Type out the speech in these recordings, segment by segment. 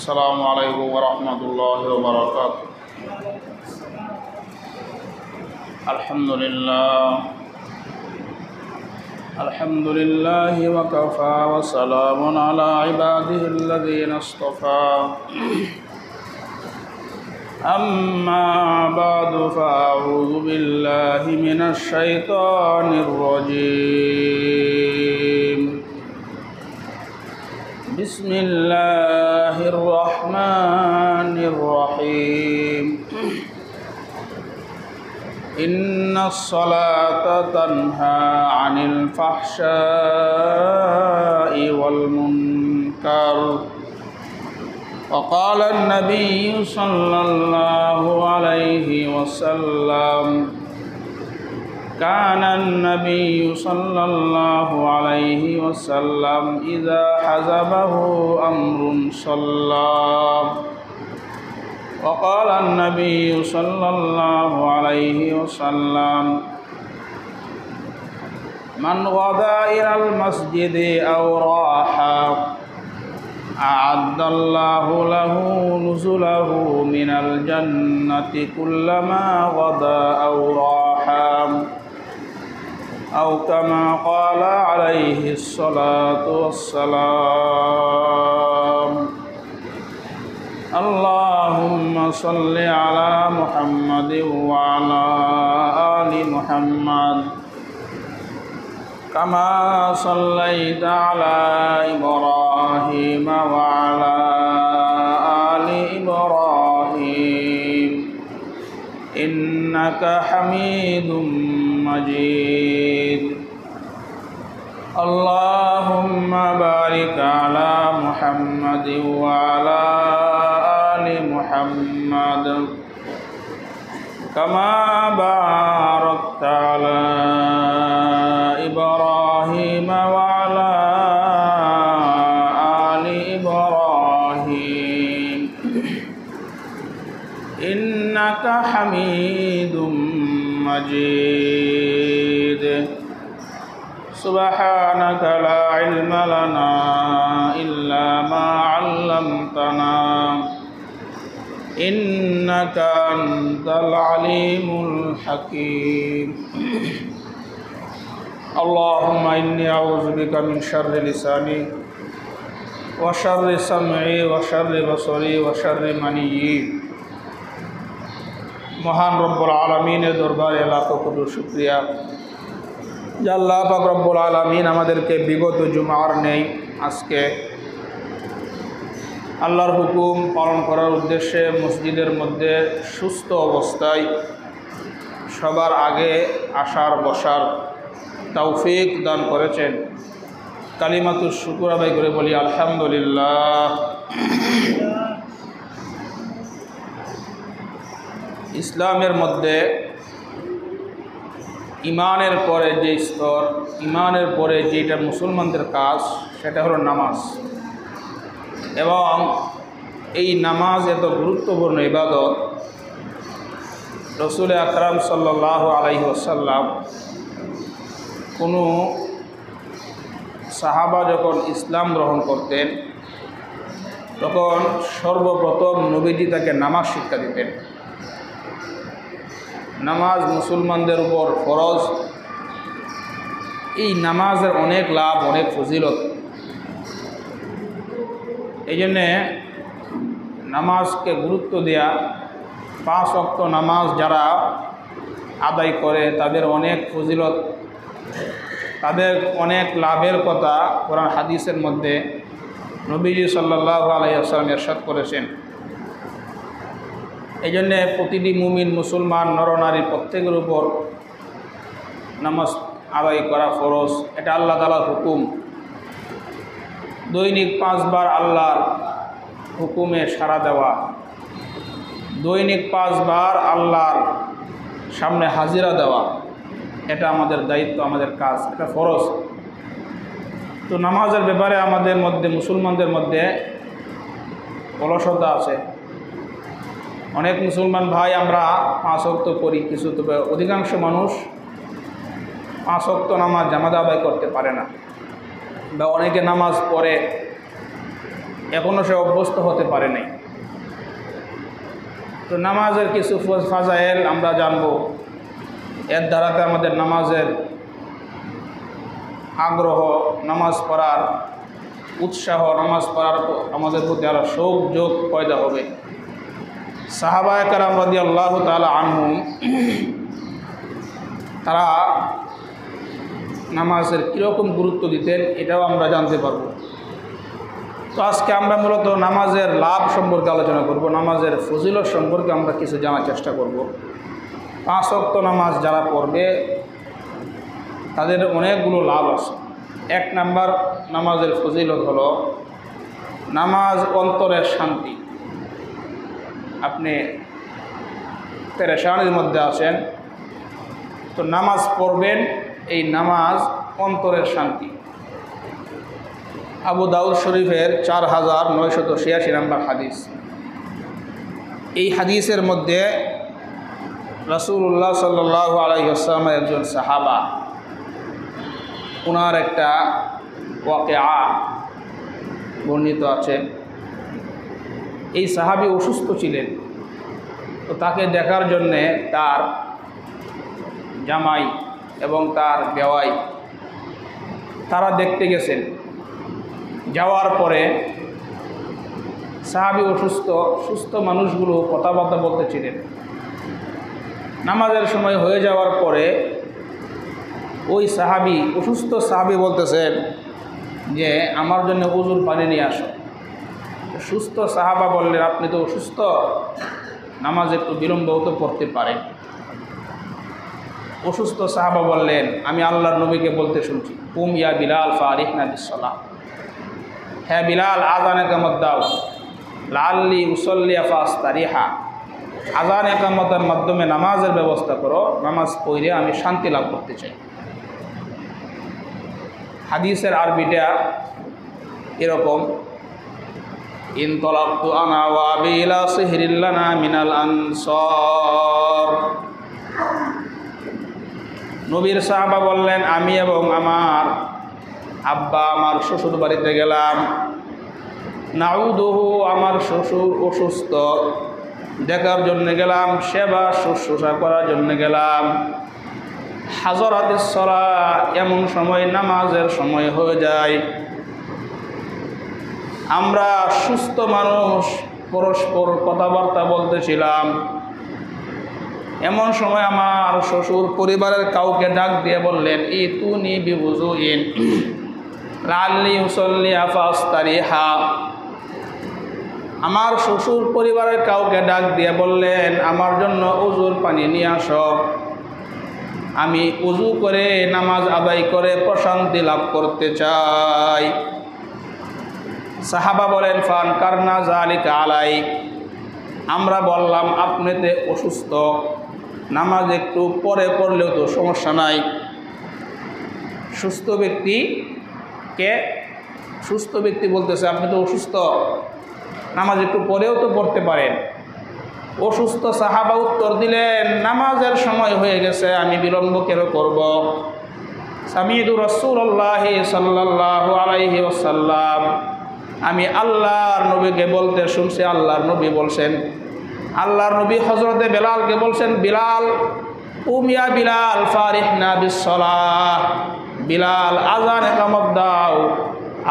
السلام عليكم ورحمة الله وبركاته. الحمد لله وكفى وسلام على عباده الذين اصطفى. أما بعد فأعوذ بالله من الشيطان الرجيم. بسم الله الرحمن الرحيم. إن الصلاة تنهى عن الفحشاء والمنكر. وقال النبي صلى الله عليه وسلم: كان النبي صلى الله عليه وسلم إذا حزبه أمر صلى. وقال النبي صلى الله عليه وسلم: من غدا إلى المسجد أو راح أعد الله له نزله من الجنة كلما غدا أو راح، أو كما قال عليه الصلاة والسلام. اللهم صل على محمد وعلى آل محمد كما صليت على إبراهيم وعلى آل إبراهيم إنك حميد مجيد. اللهم بارك على محمد وعلى آل محمد كما باركت على إبراهيم وعلى آل إبراهيم إنك حميد مجيد. سبحانك لا علم لنا إلا ما علمتنا إنك أنت العليم الحكيم. اللهم إني أعوذ بك من شر لساني وشر سمعي وشر بصري وشر مني। মহান রব্বুল আলামিনের দরবারে লাখো কোটি শুকরিয়া যে আল্লাহ পাক রব্বুল আলামিন আমাদেরকে বিগত জুমার নেই আজকে আল্লাহর হুকুম পালন করার উদ্দেশ্যে মসজিদের মধ্যে সুস্থ অবস্থায় সবার আগে আসার বসার তৌফিক দান করেছেন। কালিমাতুশ শুকর আদায় করে বলি আলহামদুলিল্লাহ। ইসলামের মধ্যে ইমানের পরে যে স্তর, ইমানের পরে যেটা মুসলমানদের কাজ, সেটা হলো নামাজ। এবং এই নামাজ এত গুরুত্বপূর্ণ ইবাদত, রসুল আকরাম সাল্লাল্লাহু আলাইহি ওয়াসাল্লাম কোনো সাহাবা যখন ইসলাম গ্রহণ করতেন তখন সর্বপ্রথম নবীজি তাকে নামাজ শিক্ষা দিতেন। নামাজ মুসলমানদের উপর ফরজ। এই নামাজের অনেক লাভ, অনেক ফজিলত। এই জন্যে নামাজকে গুরুত্ব দেয়া, 5 ওয়াক্ত নামাজ যারা আদায় করে তাদের অনেক ফজিলত, তাদের অনেক লাভের কথা কোরআন হাদিসের মধ্যে নবীজি সাল্লাল্লাহু আলাইহি ওয়াসাল্লাম ইরশাদ করেছেন। এই জন্যে প্রতিটি মুমিন মুসলমান নরনারী প্রত্যেকের উপর নামাজ আদায় করা ফরজ। এটা আল্লাহ তাআলার হুকুম। দৈনিক 5 বার আল্লাহর হুকুমে সাড়া দেওয়া, দৈনিক 5 বার আল্লাহর সামনে হাজিরা দেওয়া, এটা আমাদের দায়িত্ব, আমাদের কাজ, এটা ফরজ। তো নামাজের ব্যাপারে আমাদের মধ্যে, মুসলমানদের মধ্যে অলসতা আছে। অনেক মুসলমান ভাই আমরা 5 ওয়াক্ত পড়ি কিছু, তবে অধিকাংশ মানুষ 5 ওয়াক্ত নামাজ জামাতে আদায় করতে পারে না, বা অনেকে নামাজ পড়ে এখনও সে অভ্যস্ত হতে পারে নাই। তো নামাজের কিছু ফাজাইল আমরা জানব, এর দ্বারাতে আমাদের নামাজের আগ্রহ, নামাজ পড়ার উৎসাহ, নামাজ পড়ার আমাদের প্রতি আরও শৌক যোগ পয়দা হবে। সাহাবায়ে কেরাম রাদিয়াল্লাহু তাআলা আনহুম তারা নামাজের কীরকম গুরুত্ব দিতেন এটাও আমরা জানতে পারব। তো আজকে আমরা মূলত নামাজের লাভ সম্পর্কে আলোচনা করব, নামাজের ফজিলত সম্পর্কে আমরা কিছু জানার চেষ্টা করব। 5 ওয়াক্ত নামাজ যারা পড়বে তাদের অনেকগুলো লাভ আছে। 1 নাম্বার নামাজের ফজিলত হলো নামাজ অন্তরের শান্তি। আপনি পেরেশানির মধ্যে আছেন, তো নামাজ পড়বেন, এই নামাজ অন্তরের শান্তি। আবু দাউদ শরীফের 4986 নম্বর হাদিস। এই হাদিসের মধ্যে রাসূলুল্লাহ সাল্লাল্লাহু আলাইহি ওয়াসাল্লামের একজন সাহাবা, ওনার একটা ওয়াকিয়া বর্ণিত আছে। এই সাহাবী অসুস্থ ছিলেন, তো তাকে দেখার জন্যে তার জামাই এবং তার বেওয়াই তারা দেখতে গেছেন। যাওয়ার পরে সাহাবী সুস্থ মানুষগুলো কথাবার্তা বলতেছিলেন। নামাজের সময় হয়ে যাওয়ার পরে ওই অসুস্থ সাহাবী বলতেছেন যে আমার জন্য ওযুর পানি নিয়ে আসো। সুস্থ সাহাবা বললেন, আপনি তো অসুস্থ, নামাজ একটু বিলম্ব তো পড়তে পারেন। অসুস্থ সাহাবা বললেন, আমি আল্লাহর নবীকে বলতে শুনছি, কুম ইয়া বিলাল ফারিহনা বিসসালাহ, হ্যাঁ বিলাল আযান ইকামত দাও, লাআল্লি উসাল্লি ফাস্তারিহা, আযান ইকামতের মাধ্যমে নামাজের ব্যবস্থা করো, নামাজ পড়ে আমি শান্তি লাভ করতে চাই। হাদিসের আরবিটা এরকম, ইনতালাকতু আনা ওয়া আবি ইলা সিহরিল্লানা মিনাল আনসার। নবীর সাহাবা বললেন, আমি এবং আমার আব্বা আমার শ্বশুর বাড়িতে গেলাম। নাউদুহু, আমার শ্বশুর অসুস্থ, দেখার জন্য গেলাম, সেবা শুশ্রূষা করার জন্য গেলাম। হাজরাতিস সালাহ, এমন সময় নামাজের সময় হয়ে যায়। আমরা সুস্থ মানুষ পরস্পর কথাবার্তা বলতেছিলাম। এমন সময় আমার শ্বশুর পরিবারের কাউকে ডাক দিয়ে বললেন, ইতুনি বিউযুইন লাআল্লি উসাল্লি ফাস্তারিহা। আমার শ্বশুর পরিবারের কাউকে ডাক দিয়ে বললেন, আমার জন্য ওযুর পানি নিয়ে আসো, আমি ওযু করে নামাজ আদায় করে প্রশান্তি লাভ করতে চাই। সাহাবা বলেন, ফান কারনা যালিকা আলাই, আমরা বললাম আপনিতে অসুস্থ, নামাজ একটু পরে পড়লেও তো সমস্যা নাই। সুস্থ ব্যক্তি বলতেছে, আপনি তো অসুস্থ, নামাজ একটু পরেও তো পড়তে পারেন। অসুস্থ সাহাবা উত্তর দিলেন, নামাজের সময় হয়ে গেছে, আমি বিলম্ব কেন করব? সামি'তু রাসূলুল্লাহ সাল্লাল্লাহু আলাইহি ওয়াসাল্লাম, আমি আল্লাহর নবীকে বলতে শুনছি, আল্লাহর নবী বলছেন, আল্লাহর নবী হযরতে বেলালকে বলছেন, বিলাল কুম ইয়া বিলাল ফারিহনা বিসসালাহ, বিলাল আযান ইকামত দাও,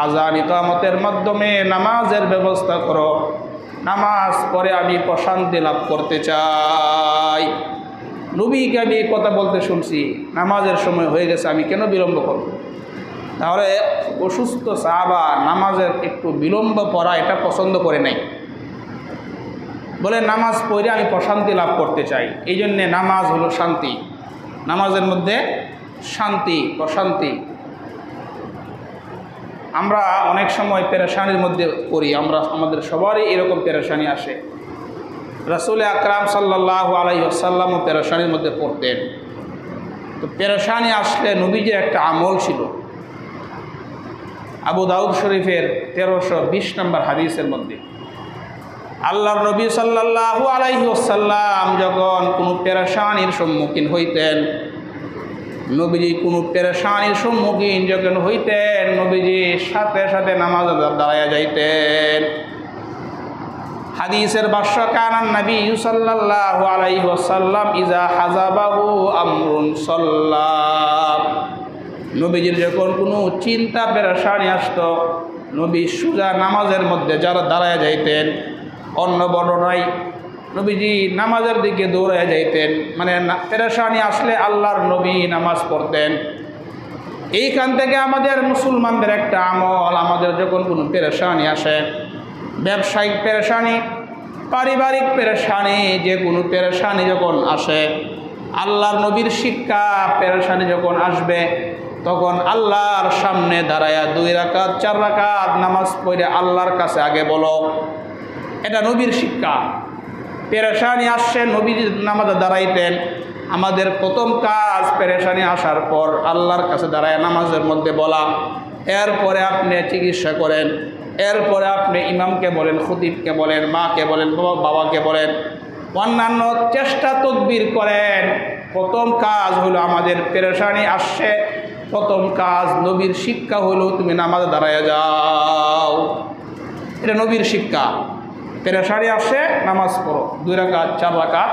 আযান ইকামতের মাধ্যমে নামাজের ব্যবস্থা করো, নামাজ পড়ে আমি প্রশান্তি লাভ করতে চাই। নবীকে আমি এই কথা বলতে শুনছি, নামাজের সময় হয়ে গেছে, আমি কেন বিলম্ব করব? তাহলে অসুস্থ সাহাবা নামাজের একটু বিলম্ব পড়া এটা পছন্দ করে নাই, বলে নামাজ পড়ে আমি প্রশান্তি লাভ করতে চাই। এই জন্যে নামাজ হলো শান্তি, নামাজের মধ্যে শান্তি প্রশান্তি। আমরা অনেক সময় পেরেশানির মধ্যে পড়ি, আমাদের সবারই এরকম পেরেশানি আসে। রাসূল আকরাম সাল্লাল্লাহু আলাইহি ওয়াসাল্লামও পেরেশানির মধ্যে পড়তেন। তো পেরেশানি আসলে নবীজির একটা আমল ছিল। আবু দাউদ শরীফের 1320 নম্বর হাদিসের মধ্যে আল্লাহর নবী সাল্লাল্লাহু আলাইহি ওয়াসাল্লাম যখন কোনো পেরেশানির সম্মুখীন হইতেন, নবীজি কোনো পেরেশানির সম্মুখীন যখন হইতেন নবীজি সাথে সাথে নামাজ দাঁড়াইয়া যাইতেন। হাদিসের ভাষ্য কানান নবী সাল্লাল্লাহু আলাইহি ওয়াসাল্লাম ইজা হাযাবাহু আমরুন সাল্লাম। নবীজির যখন কোনো চিন্তা পেরেশানি আসতো নবী সুজা নামাজের মধ্যে যারা দাঁড়াইয়া যাইতেন। অন্য বর্ণনায় নবীজি নামাজের দিকে দৌড়াইয়া যাইতেন, মানে পেরেশানি আসলে আল্লাহর নবী নামাজ পড়তেন। এইখান থেকে আমাদের মুসলমানদের একটা আমল, আমাদের যখন কোনো পেরেশানি আসে, ব্যবসায়িক পেরেশানি, পারিবারিক পেরেশানি, যে কোনো পেরেশানি যখন আসে, আল্লাহর নবীর শিক্ষা পেরেশানি যখন আসবে তখন আল্লাহর সামনে দাঁড়ায়া 2 রাকাত 4 রাকাত নামাজ পড়ে আল্লাহর কাছে আগে বলো। এটা নবীর শিক্ষা। পেরেশানি আসছে নবী নামাজে দাঁড়াইতেন। আমাদের প্রথম কাজ পেরেশানি আসার পর আল্লাহর কাছে দাঁড়ায় নামাজের মধ্যে বলা। এরপরে আপনি চিকিৎসা করেন, এরপরে আপনি ইমামকে বলেন, খতিবকে বলেন, মাকে বলেন, বাবাকে বলেন, অন্যান্য চেষ্টা তদবির করেন। প্রথম কাজ হলো আমাদের পেরেশানি আসছে, প্রথম কাজ নবীর শিক্ষা হলো তুমি নামাজে দাঁড়ায় যাও। এটা নবীর শিক্ষা। পেরেশানি আসে নামাজ পড়ো, 2 রাকাত 4 রাকাত,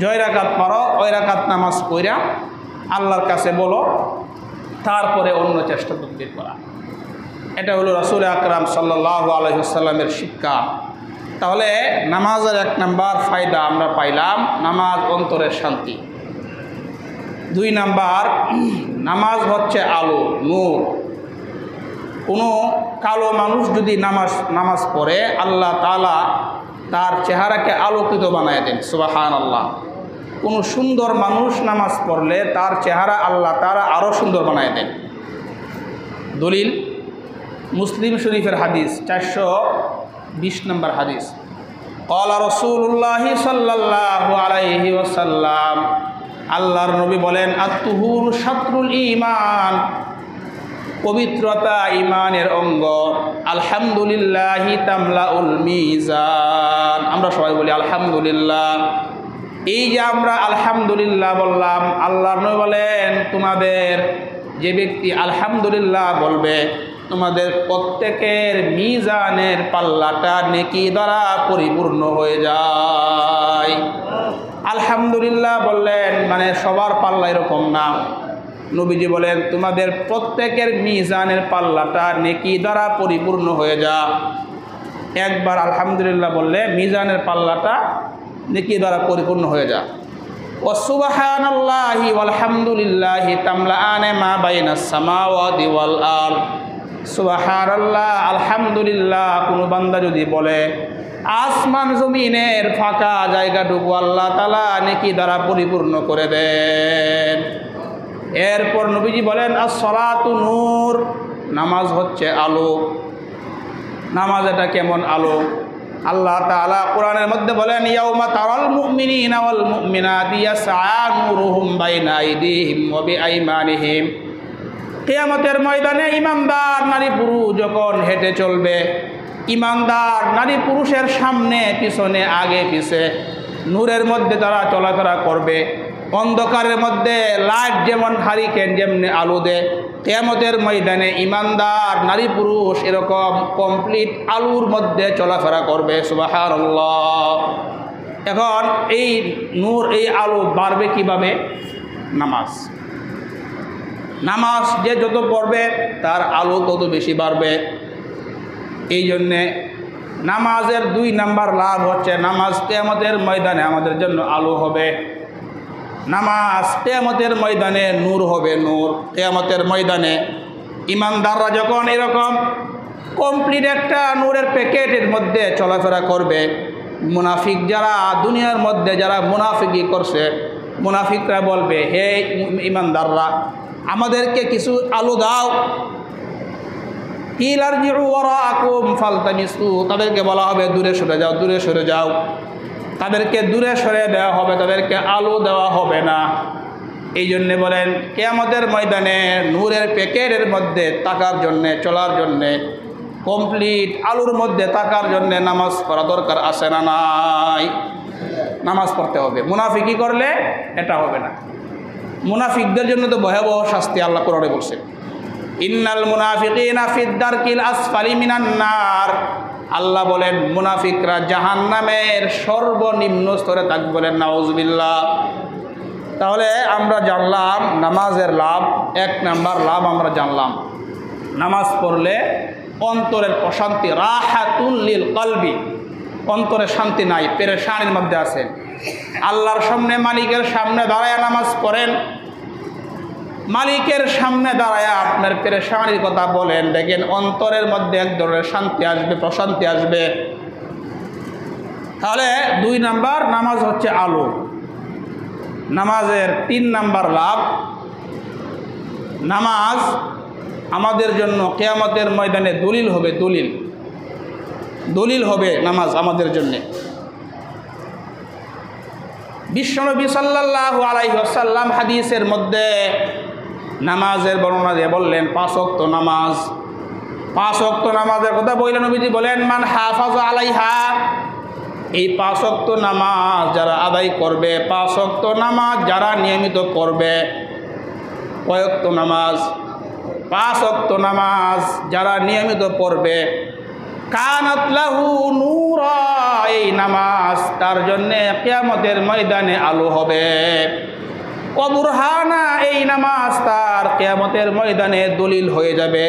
জয় রাকাত পারো ওই রাকাত নামাজ পড়া আল্লাহর কাছে বলো, তারপরে অন্য চেষ্টা তদবির করা। এটা হলো রাসূল আকরাম সাল্লাল্লাহু আলাইহি ওয়াসাল্লামের শিক্ষা। তাহলে নামাজের 1 নাম্বার ফায়দা আমরা পাইলাম, নামাজ অন্তরের শান্তি। 2 নাম্বার, নামাজ হচ্ছে আলো, নূর। কোনো কালো মানুষ যদি নামাজ পড়ে আল্লাহ তাআলা তার চেহারাকে আলোকিত বানায় দেন, সুবহানাল্লাহ। কোনো সুন্দর মানুষ নামাজ পড়লে তার চেহারা আল্লাহ তাআলা আরও সুন্দর বানায় দেন। দলিল মুসলিম শরীফের হাদিস 420 নম্বর হাদিস। ক্বালা রাসূলুল্লাহি সাল্লাল্লাহু আলাইহি ওয়াসাল্লাম, আল্লাহর নবী বলেন, আত-তুহুরু শাতরুল ঈমান, পবিত্রতা ঈমানের অঙ্গ। আলহামদুলিল্লাহি তামলাউল মিজান। আমরা সবাই বলি আলহামদুলিল্লাহ। এই যে আমরা আলহামদুলিল্লাহ বললাম, আল্লাহর নবী বলেন তোমাদের যে ব্যক্তি আলহামদুলিল্লাহ বলবে তোমাদের প্রত্যেকের মিজানের পাল্লাটা নেকি দ্বারা পরিপূর্ণ হয়ে যায়। আলহামদুলিল্লাহ বললেন মানে সবার পাল্লা এরকম না। নবীজি বলেন তোমাদের প্রত্যেকের মিজানের পাল্লাটা নেকি দ্বারা পরিপূর্ণ হয়ে যা। একবার আলহামদুলিল্লাহ বললে মিজানের পাল্লাটা নেকি দ্বারা পরিপূর্ণ হয়ে যা। ও সুবহানাল্লাহি ওয়ালহামদুলিল্লাহি তামলাআনে মা বাইনাস সামাওয়াতি ওয়াল আরদ। সুবহানাল্লাহ আলহামদুলিল্লাহ কোনো বান্দা যদি বলে আসমান জমিনের ফাঁকা জায়গাটুকু আল্লাহ তাআলা নেকি দ্বারা পরিপূর্ণ করে দেন। এরপর নবীজি বলেন আস-সালাতু নূর, নামাজ হচ্ছে আলো। নামাজ এটা কেমন আলো? আল্লাহ তাআলা কোরআনের মধ্যে বলেন ইয়াউমা তারাল মুমিনিনা ওয়াল মুমিনাতি ইয়াসআ নূরুহুম বাইনা আইদিহিম ওয়া বিআইমানিহিম। কিয়ামতের ময়দানে ইমানদার নারী পুরুষ যখন হেঁটে চলবে, ইমানদার নারী পুরুষের সামনে পিছনে আগে পিছে নূরের মধ্যে তারা চলাফেরা করবে। অন্ধকারের মধ্যে লাইট যেমন হারিকেন যেমনি আলো দেয়, কিয়ামতের ময়দানে ইমানদার নারী পুরুষ এরকম কমপ্লিট আলোর মধ্যে চলাফেরা করবে। সুবহানাল্লাহ। এখন এই নূর এই আলো বাড়বে কিভাবে? নামাজ। নামাজ যে যত পড়বে তার আলো তত বেশি বাড়বে। এই জন্যে নামাজের 2 নাম্বার লাভ হচ্ছে নামাজ কিয়ামতের ময়দানে আমাদের জন্য আলো হবে। নামাজ কিয়ামতের ময়দানে নূর হবে, নূর। কিয়ামতের ময়দানে ইমানদাররা যখন এরকম কমপ্লিট একটা নূরের প্যাকেটের মধ্যে চলাফেরা করবে, মুনাফিক যারা দুনিয়ার মধ্যে যারা মুনাফিকি করছে, মুনাফিকরা বলবে হে ইমানদাররা আমাদেরকে কিছু আলো দাও। ইলারজিউ ওয়ারাকুম ফালতামিসু, তাদেরকে বলা হবে দূরে সরে যাও, দূরে সরে যাও। তাদেরকে দূরে সরে দেওয়া হবে, তাদেরকে আলো দেওয়া হবে না। এই জন্যে বলেন কিয়ামতের ময়দানে নূরের প্যাকেটের মধ্যে থাকার জন্যে, চলার জন্যে, কমপ্লিট আলোর মধ্যে থাকার জন্যে নামাজ পড়া দরকার আছে না নাই? নামাজ পড়তে হবে। মুনাফিকি করলে এটা হবে না। মুনাফিকদের জন্য তো ভয়াবহ শাস্তি আল্লাহ কোরআনে বলছে, ইন্নাল মুনাফিকিনা ফিদ দারকিল আসফালি মিনান নার। আল্লাহ বলেন মুনাফিকরা জাহান্নামের সর্বনিম্ন স্তরে থাকবে, বলেন নাউজুবিল্লাহ। তাহলে আমরা জানলাম নামাজের লাভ। 1 নাম্বার লাভ আমরা জানলাম, নামাজ পড়লে অন্তরের প্রশান্তি, রাহাতুল লিল কলবি, অন্তরে শান্তি নাই, পেরেশানির মধ্যে আছেন। আল্লাহর সামনে, মালিকের সামনে দাঁড়ায় নামাজ পড়েন, মালিকের সামনে দাঁড়ায় আপনার পেরেশানির কথা বলেন, দেখেন অন্তরের মধ্যে এক ধরনের শান্তি আসবে, প্রশান্তি আসবে। তাহলে 2 নাম্বার নামাজ হচ্ছে আলো। নামাজের 3 নাম্বার লাভ, নামাজ আমাদের জন্য কিয়ামতের ময়দানে দলিল হবে, দলিল হবে নামাজ আমাদের জন্যে। বিশ্বনবী সাল্লাল্লাহু আলাইহি ওয়াসাল্লাম হাদিসের মধ্যে নামাজের বর্ণনা দিয়ে বললেন 5 ওয়াক্ত নামাজ। 5 ওয়াক্ত নামাজের কথা বললেন নবীজি, বলেন মান হাফাজা আলাইহা, এই 5 ওয়াক্ত নামাজ যারা আদায় করবে, 5 ওয়াক্ত নামাজ যারা নিয়মিত করবে, কয়েকত নামাজ, 5 ওয়াক্ত নামাজ যারা নিয়মিত পড়বে, কানাত লাহু নূরা, এই নামাজ তার জন্যে কিয়ামতের ময়দানে আলো হবে। ওয়া বুরহানা, এই নামাজ তার কিয়ামতের ময়দানে দলিল হয়ে যাবে।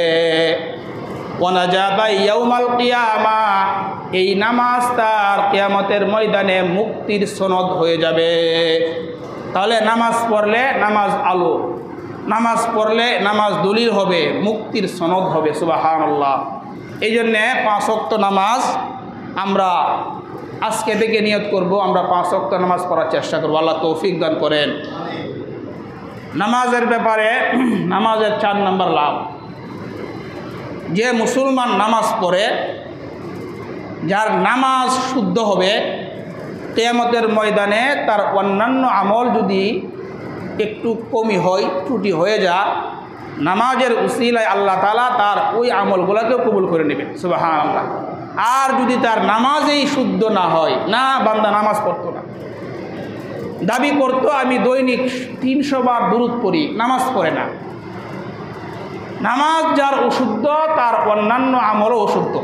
ওয়া নাজাতা ইয়াউমাল কিয়ামা, এই নামাজ তার কিয়ামতের ময়দানে মুক্তির সনদ হয়ে যাবে। তাহলে নামাজ পড়লে নামাজ আলো, নামাজ পড়লে নামাজ দলিল হবে, মুক্তির সনদ হবে। সুবহানাল্লাহ। এই জন্যে 5 ওয়াক্ত নামাজ আমরা আজকে থেকে নিয়ত করব, আমরা 5 ওয়াক্ত নামাজ পড়ার চেষ্টা করব। আল্লাহ তৌফিক দান করেন। নামাজের ব্যাপারে নামাজের 4 নাম্বার লাভ, যে মুসলমান নামাজ পড়ে, যার নামাজ শুদ্ধ হবে, কিয়ামতের ময়দানে তার অন্যান্য আমল যদি একটু কমি হয়, ত্রুটি হয়ে যায়, নামাজের উসিলায় আল্লাহ তাআলা তার ওই আমলগুলোকেও কবুল করে নেবেন। সুবহানাল্লাহ। আর যদি তার নামাজেই শুদ্ধ না হয়, না বান্দা নামাজ পড়তো না, দাবি করতো আমি দৈনিক 300 বার দুরূদ পড়ি, নামাজ পড়ে না। নামাজ যার অশুদ্ধ, তার অন্যান্য আমলও অশুদ্ধ।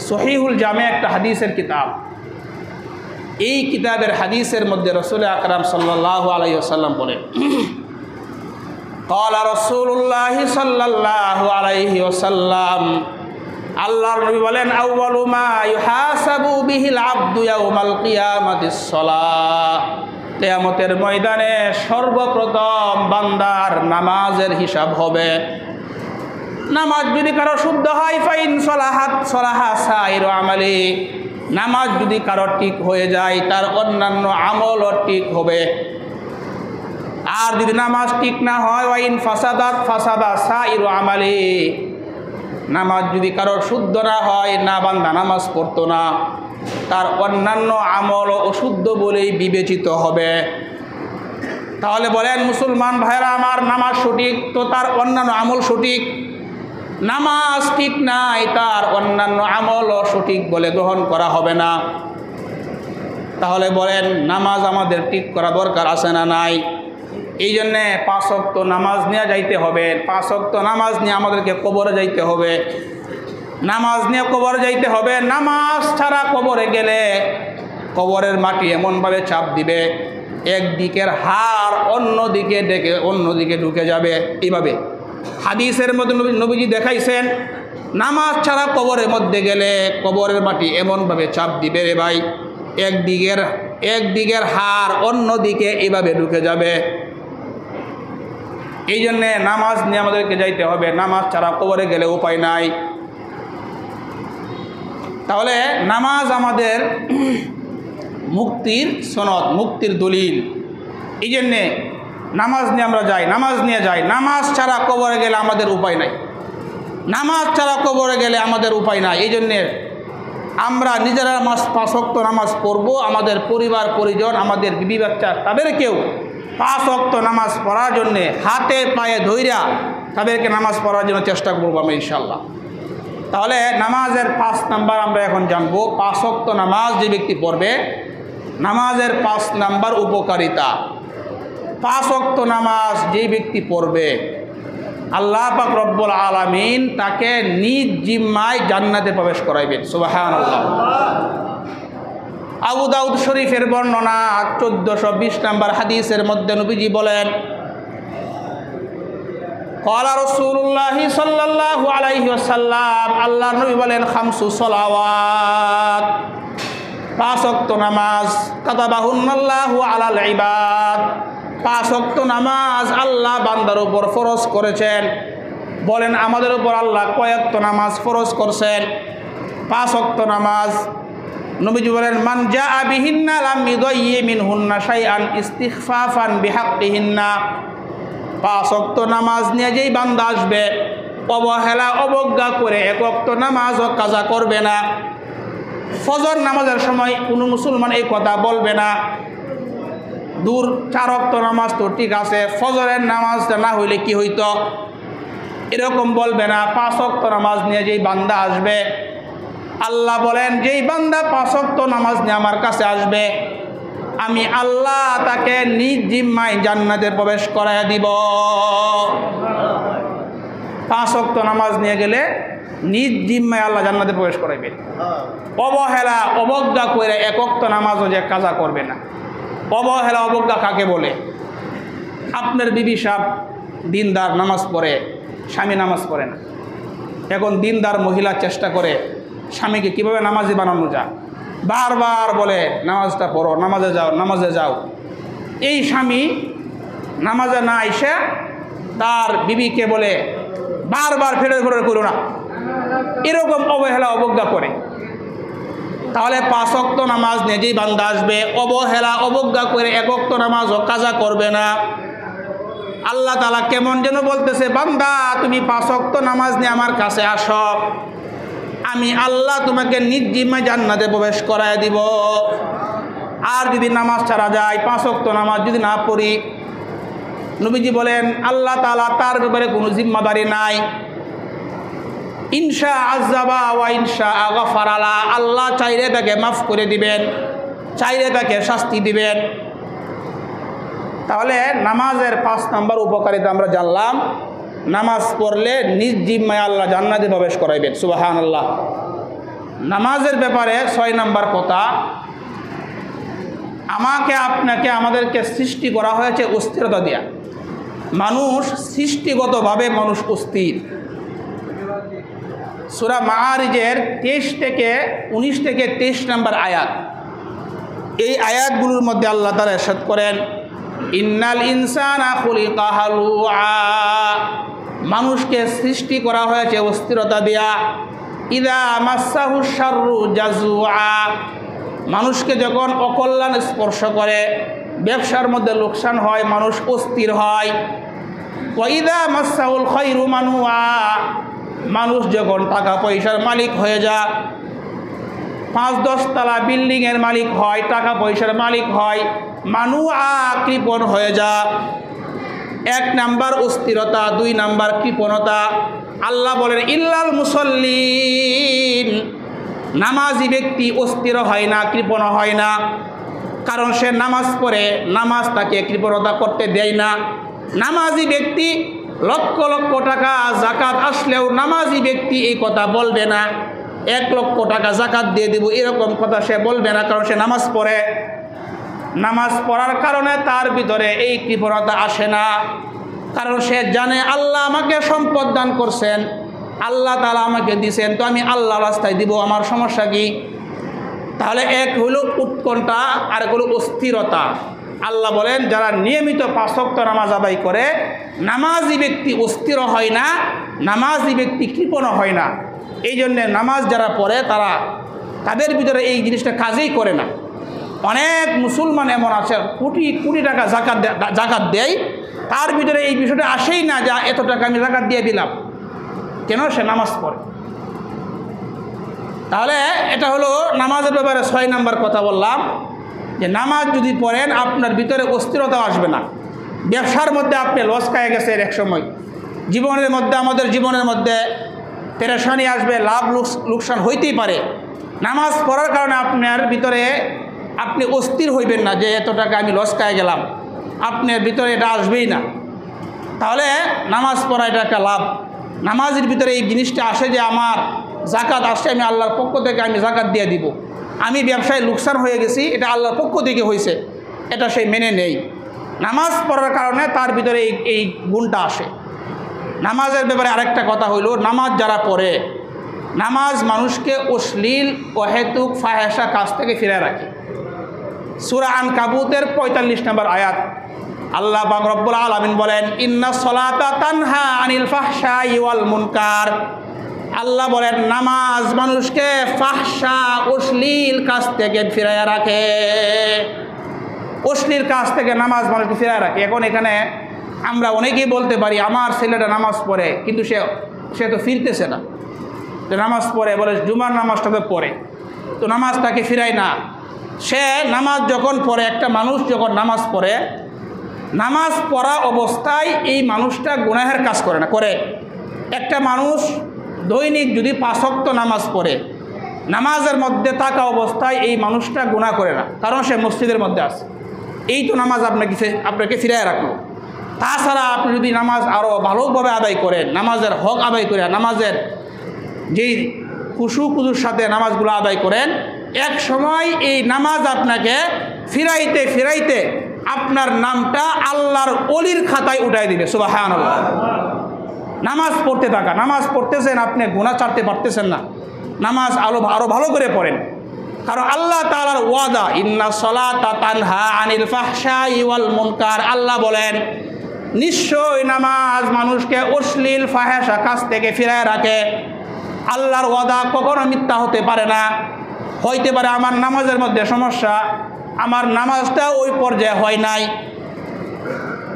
সহিহুল জামে একটা হাদিসের কিতাব, এই কিতাবের হাদিসের মধ্যে রাসূল আকরাম সাল্লাল্লাহু আলাইহি ওয়াসাল্লাম বলেন, ক্বালা রাসূলুল্লাহ সাল্লাল্লাহু আলাইহি ওয়াসাল্লাম, আল্লাহর নবী বলেন, আউয়ালু মা ইউহাসাবু বিহিল আবদু ইয়াউমাল কিয়ামাতিস সালাহ, কিয়ামতের ময়দানে সর্বপ্রথম বান্দার নামাজের হিসাব হবে। নামাজ যদি কারো শুদ্ধ হয়, ফাইন সলাহাত সলাহা সাইরু আমালি, নামাজ যদি কারো ঠিক হয়ে যায়, তার অন্যান্য আমলও ঠিক হবে। আর যদি নামাজ ঠিক না হয়, ওয়াইন ফাসাদাত ফাসাদা সাইরু আমালি, নামাজ যদি কারোর শুদ্ধ না হয়, না বান্দা নামাজ পড়তো না, তার অন্যান্য আমলও অশুদ্ধ বলেই বিবেচিত হবে। তাহলে বলেন মুসলমান ভাইরা আমার, নামাজ সঠিক তো তার অন্যান্য আমল সঠিক, নামাজ ঠিক নাই, তার অন্যান্য আমলও সঠিক বলে গ্রহণ করা হবে না। তাহলে বলেন নামাজ আমাদের ঠিক করা দরকার আছে না নাই? এই জন্যে 5 ওয়াক্ত নামাজ নিয়ে যাইতে হবে। 5 ওয়াক্ত নামাজ নিয়ে আমাদেরকে কবরে যাইতে হবে, নামাজ নিয়ে কবরে যাইতে হবে। নামাজ ছাড়া কবরে গেলে কবরের মাটি এমনভাবে চাপ দিবে, একদিকের হাড় অন্যদিকে ঢুকে যাবে। এইভাবে হাদিসের মধ্যে নবীজি দেখাইছেন, নামাজ ছাড়া কবরের মধ্যে গেলে কবরের মাটি এমনভাবে চাপ দিবে রে ভাই, একদিকের হাড় অন্যদিকে এইভাবে ঢুকে যাবে। এই জন্যে নামাজ নিয়ে আমাদেরকে যাইতে হবে, নামাজ ছাড়া কবরে গেলে উপায় নাই। তাহলে নামাজ আমাদের মুক্তির সনদ, মুক্তির দলিল। এই জন্যে নামাজ নিয়ে আমরা যাই, নামাজ নিয়ে যাই। নামাজ ছাড়া কবরে গেলে আমাদের উপায় নাই, নামাজ ছাড়া কবরে গেলে আমাদের উপায় নাই। এই জন্যে আমরা নিজেরা 5 ওয়াক্ত নামাজ পড়ব, আমাদের পরিবার পরিজন, আমাদের বিবি বাচ্চা, তাদেরকেও 5 ওয়াক্ত নামাজ পড়ার জন্যে হাতে পায়ে ধইরা তাদেরকে নামাজ পড়ার জন্য চেষ্টা করবো আমরা ইনশাল্লাহ। তাহলে নামাজের 5 নাম্বার আমরা এখন জানবো। 5 ওয়াক্ত নামাজ যে ব্যক্তি পড়বে, নামাজের 5 নাম্বার উপকারিতা। 5 ওয়াক্ত নামাজ যেই ব্যক্তি পড়বে আল্লাহ পাক রব্বুল আলামিন তাকে নিজ জিম্মায় জান্নাতে প্রবেশ করাইবেন। সুবহানাল্লাহ। আবু দাউদ শরীফের বর্ণনা 1420 নম্বর হাদিসের মধ্যে নবীজি বলেন, ক্বালা রাসূলুল্লাহ সাল্লাল্লাহু আলাইহি ওয়াসাল্লাম, আল্লাহর নবী বলেন, 5 সালাওয়াত, 5 ওয়াক্ত নামাজ, কাতাবাহুন্নাল্লাহু আলাল ইবাদ, 5 ওয়াক্ত নামাজ আল্লাহ বান্দার উপর ফরজ করেছেন। বলেন আমাদের উপর আল্লাহ কয় ওয়াক্ত নামাজ ফরজ করছেন? 5 ওয়াক্ত নামাজ। নবীজি বলেন, মান জাআ বিহিন্না লাম ইউদায়্যি মিনহুন্না শাইআন ইস্তিখফাফান বিহাক্কিহিন্না, 5 ওয়াক্ত নামাজ নিয়ে যেই বান্দা আসবে অবহেলা অবজ্ঞা করে 1 ওয়াক্ত নামাজও কাজা করবে না। ফজর নামাজের সময় কোনো মুসলমান এই কথা বলবে না, দূর 4 ওয়াক্ত নামাজ তো ঠিক আছে, ফজরের নামাজটা না হইলে কি হইতো, এরকম বলবে না। 5 ওয়াক্ত নামাজ নিয়ে যেই বান্দা আসবে, আল্লাহ বলেন যেই বান্দা 5 ওয়াক্ত নামাজ নিয়ে আমার কাছে আসবে আমি আল্লাহ তাকে নিজ জিম্মায় জান্নাতে প্রবেশ করায় দিব। 5 ওয়াক্ত নামাজ নিয়ে গেলে নিজ জিম্মায় আল্লাহ জান্নাতে প্রবেশ করাইবে। অবহেলা অবজ্ঞা করে 1 ওয়াক্ত নামাজও যে কাজা করবে না। অবহেলা অবজ্ঞা কাকে বলে? আপনার বিবি সাহেব দিনদার, নামাজ পড়ে, স্বামী নামাজ পড়ে না। এখন দিনদার মহিলা চেষ্টা করে স্বামীকে কীভাবে নামাজি বানানো যায়, বারবার বলে নামাজটা পড়ো, নামাজে যাও, নামাজে যাও। এই স্বামী নামাজে না এসে তার বিবিকে বলে বারবার ফেরত করো না, এরকম অবহেলা অবজ্ঞা করে। তাহলে 5 ওয়াক্ত নামাজ নিয়ে যেই বান্দা আসবে অবহেলা অবজ্ঞা করে 1 ওয়াক্ত নামাজও কাজা করবে না। আল্লাহ তাআলা কেমন যেন বলতেছে, বান্দা তুমি 5 ওয়াক্ত নামাজ নিয়ে আমার কাছে আসো, আমি আল্লাহ তোমাকে নিজ জিম্মায় জান্নাতে প্রবেশ করায় দিব। আর যদি নামাজ ছাড়া যায়, 5 ওয়াক্ত নামাজ যদি না পড়ি, নবীজি বলেন আল্লাহ তাআলা তার ব্যাপারে কোনো জিম্মাদারি নাই। ইনশা আযাবা ওয়া ইনশা গাফারালা, আল্লাহ চাইলে তাকে মাফ করে দিবেন, চাইলে তাকে শাস্তি দিবেন। তাহলে নামাজের 5 নম্বর উপকারিতা আমরা জানলাম। নামাজ পড়লে নিজ জিম্মায় আল্লাহ জান্নাতে প্রবেশ করাইবেন। সুবহানাল্লাহ। নামাজের ব্যাপারে 6 নম্বর কথা, আমাকে আপনাকে আমাদেরকে সৃষ্টি করা হয়েছে অস্থিরতা দিয়া। মানুষ সৃষ্টিগতভাবে মানুষ অস্থির। সূরা মাআরিজের 23 থেকে 19 থেকে 23 নম্বর আয়াত, এই আয়াতগুলোর মধ্যে আল্লাহ তাআলা ইরশাদ করেন, ইন্নাল ইনসানা খুলিকা হালুআ, মানুষকে সৃষ্টি করা হয়েছে অস্থিরতা দিয়া। ইদা মাসাহু শাররু জাজুআ, মানুষকে যখন অকল্যাণ স্পর্শ করে, ব্যবসার মধ্যে লোকসান হয়, মানুষ অস্থির হয়। ওয়া ইদা মাসাহুল খায়রু মানুআ, মানুষ যখন টাকা পয়সার মালিক হয়ে যায়, 5-10 তলা বিল্ডিংয়ের মালিক হয়, টাকা পয়সার মালিক হয়, মানুআ কৃপণ হয়ে যায়। 1 নাম্বার অস্থিরতা, 2 নাম্বার কৃপণতা। আল্লাহ বলেন ইল্লাল মুসল্লিন, নামাজি ব্যক্তি অস্থির হয় না, কৃপণ হয় না, কারণ সে নামাজ পড়ে, নামাজ তাকে কৃপণতা করতে দেয় না। নামাজি ব্যক্তি লক্ষ লক্ষ টাকা জাকাত আসলেও নামাজি ব্যক্তি এই কথা বলবে না, 1 লক্ষ টাকা জাকাত দিয়ে দেব এরকম কথা সে বলবে না, কারণ সে নামাজ পড়ে। নামাজ পড়ার কারণে তার ভিতরে এই কৃপণতা আসে না, কারণ সে জানে আল্লাহ আমাকে সম্পদ দান করছেন, আল্লাহ তাআলা আমাকে দিয়েছেন, তো আমি আল্লাহ রাস্তায় দিব, আমার সমস্যা কি? তাহলে এক হলো উৎকণ্ঠা, আর হলো অস্থিরতা। আল্লাহ বলেন যারা নিয়মিত 5 ওয়াক্ত নামাজ আদায় করে, নামাজি ব্যক্তি অস্থির হয় না, নামাজি ব্যক্তি কৃপণ হয় না। এই জন্যে নামাজ যারা পড়ে তাদের ভিতরে এই জিনিসটা কাজেই করে না। অনেক মুসলমান এমন আছে কোটি কোটি টাকা জাকাত দেয়, তার ভিতরে এই বিষয়টা আসেই না যে এত টাকা আমি জাকাত দিয়ে দিলাম, কেন? সে নামাজ পড়ে। তাহলে এটা হলো নামাজের ব্যাপারে 6 নম্বর কথা বললাম, যে নামাজ যদি পড়েন আপনার ভিতরে অস্থিরতা আসবে না। ব্যবসার মধ্যে আপনি লস খায় গেছেন এক সময়, জীবনের মধ্যে আমাদের জীবনের মধ্যে পেরেশানি আসবে, লাভ লোকসান হইতেই পারে। নামাজ পড়ার কারণে আপনার ভিতরে আপনি অস্থির হইবেন না যে এত টাকা আমি লস খায় গেলাম। আপনার ভিতরে এটা আসবেই না। তাহলে নামাজ পড়া এটা একটা লাভ। নামাজের ভিতরে এই জিনিসটা আসে যে আমার জাকাত আসছে, আমি আল্লাহর পক্ষ থেকে আমি জাকাত দিয়ে দিব। আমি ব্যবসায় লোকসান হয়ে গেছি, এটা আল্লাহর পক্ষ থেকে হয়েছে, এটা সে মেনে নেই। নামাজ পড়ার কারণে তার ভিতরে এই গুণটা আসে। নামাজের ব্যাপারে আরেকটা কথা হইল, নামাজ যারা পড়ে, নামাজ মানুষকে অশ্লীল অহেতুক ফাহেসা কাজ থেকে ফিরে রাখে। সূরা আনকাবুতের 45 নম্বর আয়াত আল্লাহ পাক রব্বুল আলামিন বলেন, ইন্নাস সালাতা তানহা আনিল ফাহশাই ওয়াল মুনকার। আল্লাহ বলেন নামাজ মানুষকে ফাহশা অশ্লীল কাজ থেকে ফিরাইয়া রাখে। অশ্লীল কাজ থেকে নামাজ মানুষকে ফিরাইয়া রাখে। এখন এখানে আমরা অনেকেই বলতে পারি আমার ছেলেটা নামাজ পড়ে, কিন্তু সে তো ফিরতেছে না। যে নামাজ পড়ে বলে জুমার নামাজটাকে পড়ে, তো নামাজটাকে ফিরায় না। সে নামাজ যখন পড়ে, একটা মানুষ যখন নামাজ পড়ে, নামাজ পড়া অবস্থায় এই মানুষটা গুনাহের কাজ করে না। করে একটা মানুষ দৈনিক যদি 5 ওয়াক্ত নামাজ পড়ে, নামাজের মধ্যে থাকা অবস্থায় এই মানুষটা গুনাহ করে না, কারণ সে মসজিদের মধ্যে আছে। এই তো নামাজ আপনাকে ফিরায় রাখলো। তাছাড়া আপনি যদি নামাজ আরও ভালোভাবে আদায় করেন, নামাজের হক আদায় করে, নামাজের যেই খুশুর সাথে নামাজগুলো আদায় করেন, এক সময় এই নামাজ আপনাকে ফিরাইতে ফিরাইতে আপনার নামটা আল্লাহর ওলির খাতায় উঠাই দিবে। সুবহানাল্লাহ। নামাজ পড়তে থাকা, নামাজ পড়তেছেন, আপনি গুনাহ ছাড়তে পারতেছেন না, নামাজ আরও ভালো করে পড়েন। কারণ আল্লাহ তাআলার ওয়াদা, ইন্নাস সালাতা তানহা আনিল ফাহশাই ওয়াল মুনকার। আল্লাহ বলেন নিশ্চয় নামাজ মানুষকে অশ্লীল ফাহেসা কাজ থেকে ফিরায় রাখে। আল্লাহর ওয়াদা কখনো মিথ্যা হতে পারে না। হইতে পারে আমার নামাজের মধ্যে সমস্যা, আমার নামাজটা ওই পর্যায়ে হয় নাই,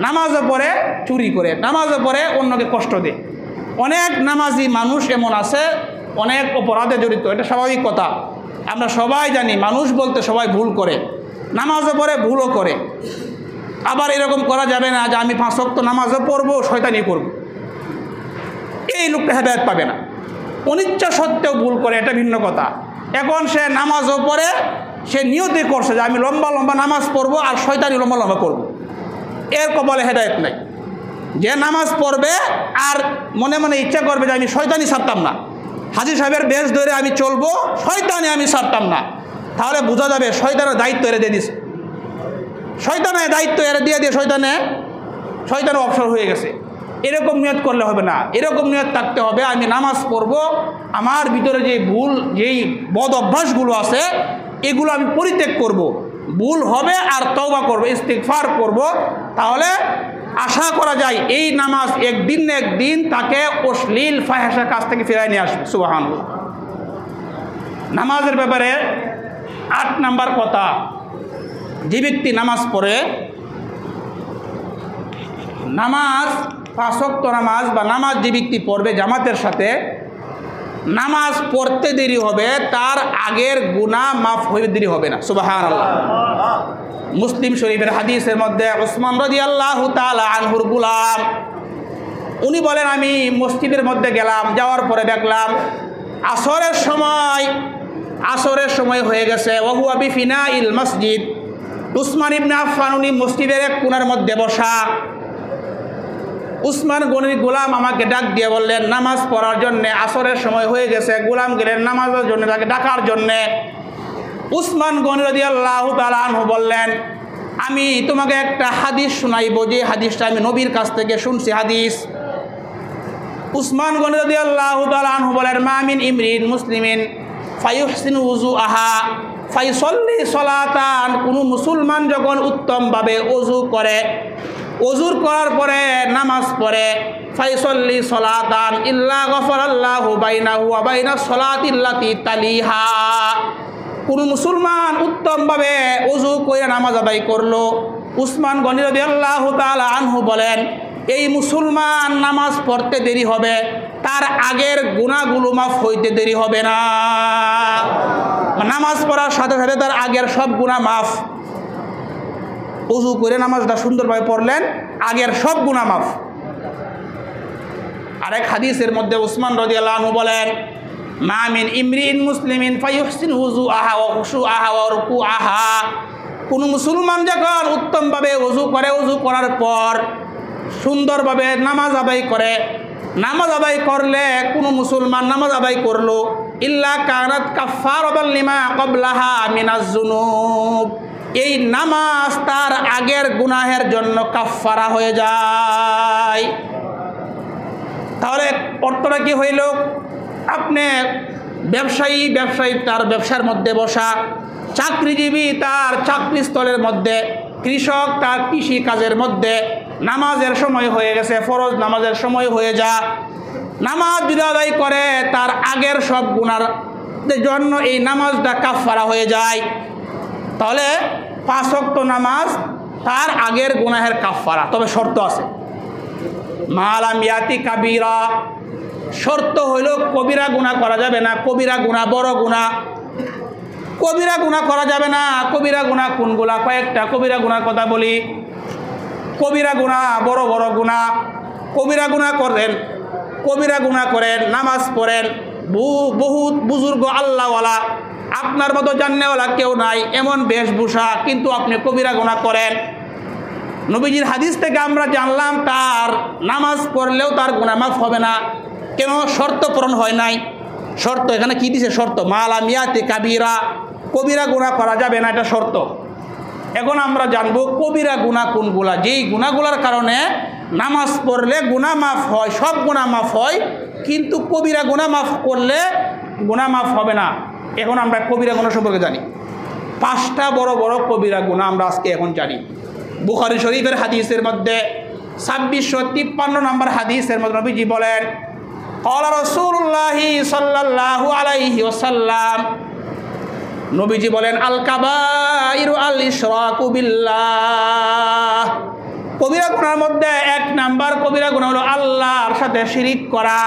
নামাজও পড়ে চুরি করে, নামাজও পড়ে অন্যকে কষ্ট দেয়। অনেক নামাজি মানুষ এমন আছে অনেক অপরাধে জড়িত, এটা স্বাভাবিক কথা। আমরা সবাই জানি মানুষ বলতে সবাই ভুল করে, নামাজও পড়ে ভুলও করে। আবার এরকম করা যাবে না যে আমি 5 ওয়াক্ত নামাজও পড়বো, শয়তানি করব। এই লোকটা হেদায়েত পাবে না। অনিচ্ছা সত্ত্বেও ভুল করে, এটা ভিন্ন কথা। এখন সে নামাজও পড়ে, সে নিয়তি করছে যে আমি লম্বা লম্বা নামাজ পড়বো আর শয়তানি লম্বা লম্বা করবো, এর কপালে হেদায়েত নাই। যে নামাজ পড়বে আর মনে মনে ইচ্ছা করবে যে আমি শয়তানি ছাড়তাম না, হাজী সাহেবের বেশ ধরে আমি চলবো, শয়তানি আমি ছাড়তাম না, তাহলে বোঝা যাবে শয়তানের দায়িত্ব এড়ে দিয়ে দিছে। শয়তানের দায়িত্ব এড়ে দিয়ে শয়তানের অবসর হয়ে গেছে। এরকম নিয়ত করলে হবে না। এরকম নিয়ত থাকতে হবে আমি নামাজ পড়ব, আমার ভিতরে যে ভুল, যেই বদ অভ্যাসগুলো আছে এগুলো আমি পরিত্যাগ করব। ভুল হবে আর তওবা করব, ইস্তিগফার করব। তাহলে আশা করা যায় এই নামাজ একদিন না একদিন তাকে অশ্লীল ফাহেসার কাছ থেকে ফিরায় নিয়ে আসবে। সুবহানাল্লাহ। নামাজের ব্যাপারে 8 নাম্বার কথা, যে ব্যক্তি নামাজ পড়ে, নামাজ 5 ওয়াক্ত নামাজ বা নামাজ যে ব্যক্তি পড়বে জামাতের সাথে, নামাজ পড়তে দেরি হবে, তার আগের গুনাহ মাফ হইতে দেরি হবে না। সুবহানাল্লাহ। মুসলিম শরীফের হাদিসের মধ্যে উসমান রাদিয়াল্লাহু তাআলা আনহুর গোলাম, উনি বলেন আমি মসজিদের মধ্যে গেলাম, যাওয়ার পরে দেখলাম আসরের সময় হয়ে গেছে। ওয়া হুয়া বিফিনাইল মসজিদ। উসমান ইবনে আফফান উনি মসজিদের এক কোণার মধ্যে বসা। উসমান গনির গোলাম আমাকে ডাক দিয়ে বললেন নামাজ পড়ার জন্যে, আসরের সময় হয়ে গেছে। গোলাম গেলেন নামাজের জন্য, তাকে ডাকার জন্যে। উসমান গনি রাদিয়াল্লাহু তাআলা আনহু বললেন আমি তোমাকে একটা হাদিস শোনাইব, যে হাদিসটা আমি নবীর কাছ থেকে শুনছি। হাদিস উসমান গনি রাদিয়াল্লাহু তাআলা আনহু বলেন মা মিন ইমরিন মুসলিমিন ফায়ুহসিনু উযুআহা ফায়ুসাল্লি সালাতান। কোনো মুসলমান যখন উত্তমভাবে ওযু করে, ওযুর করার পরে নামাজ পড়ে, ফায়ুসাল্লি সালাতান ইল্লা গফারাল্লাহু বাইনাহু ওয়া বাইনাস সালাতিল্লাতি তালিহা। কোনো মুসলমান উত্তমভাবে ওযু করে নামাজ আদায় করলো, উসমান গনি রাদিয়াল্লাহু তাআলা আনহু বলেন এই মুসলমান নামাজ পড়তে দেরি হবে, তার আগের গুনাহগুলো মাফ হইতে দেরি হবে না। নামাজ পড়ার সাথে সাথে তার আগের সব গুনাহ মাফ। ওযু করে নামাজটা সুন্দরভাবে পড়লেন, আগের সব গুনাহ মাফ। আরেক হাদিসের মধ্যে উসমান রাদিয়াল্লাহু আনহু বলেন মা মিন ইমরিন মুসলিমিন ফায়ুহসিনু উযুআহা ওয়া খুশুআহা ওয়া রুকুআহা। কোনো মুসলমান যখন উত্তমভাবে ওযু করে, ওযু করার পর সুন্দরভাবে নামাজ আদায় করে, নামাজ আদায় করলে কোনো মুসলমান নামাজ আদায় করলো ইল্লা কানাত কাফফারাতাল লিমা ক্বাবলাহা মিনাজ যুনুব, এই নামাজ তার আগের গুনাহের জন্য কাফফারা হয়ে যায়। তাহলে অর্থটা কি হইল? আপনি ব্যবসায়ী তার ব্যবসার মধ্যে বসা, চাকরিজীবী তার চাকরিস্থলের মধ্যে, কৃষক তার কৃষি কাজের মধ্যে, নামাজের সময় হয়ে গেছে, ফরজ নামাজের সময় হয়ে যা, নামাজ যদি আদায় করে তার আগের সব গুনার জন্য এই নামাজটা কাফফারা হয়ে যায়। তাহলে 5 ওয়াক্ত নামাজ তার আগের গুনাহের কাফফারা। তবে শর্ত আছে, মালাম ইয়াতি কাবিরা, শর্ত হইল কবিরা গুনাহ করা যাবে না। কবিরা গুনাহ, বড় গুনাহ, কবিরা গুনাহ করা যাবে না। কবিরা গুনাহ কোনগুলা? কয়েকটা কবিরা গুনাহ কথা বলি। কবিরা গুনাহ, বড় বড় গুনাহ। কবিরা গুনাহ করেন, নামাজ পড়েন, বহুত বুজুর্গ আল্লাহওয়ালা, আপনার মতো জান্নেওয়ালা কেউ নাই, এমন বেশভূষা, কিন্তু আপনি কবিরা গুনাহ করেন। নবীজির হাদিস থেকে আমরা জানলাম তার নামাজ পড়লেও তার গুনাহ মাফ হবে না। কেন? শর্ত পূরণ হয় নাই। শর্ত এখানে কি দিছে? শর্ত মালাম ইয়াতি কাবিরা, কবিরা গুনাহ করা যাবে না, এটা শর্ত। এখন আমরা জানবো কবিরা গুনাহ কোনগুলা, যেই গুনাহগুলার কারণে নামাজ পড়লে গুনাহ মাফ হয়, সব গুনাহ মাফ হয়, কিন্তু কবিরা গুনাহ মাফ করলে গুনাহ মাফ হবে না। এখন আমরা কবিরা গুনাহ সম্পর্কে জানি। 5টা বড় বড় কবিরা গুনাহ আমরা আজকে এখন জানি। বুখারী শরীফের হাদিসের মধ্যে 2653 নম্বর হাদিসের মধ্যে নবীজি বলেন, ক্বালা রাসূলুল্লাহি সাল্লাল্লাহু আলাইহি ওয়াসাল্লাম, নবীজি বলেন, আল কাবাইরু আল ইশরাকু বিল্লাহ, কবিরা গুনাহের মধ্যে 1 নাম্বার কবিরা গুনাহ হলো আল্লাহর সাথে শিরিক করা,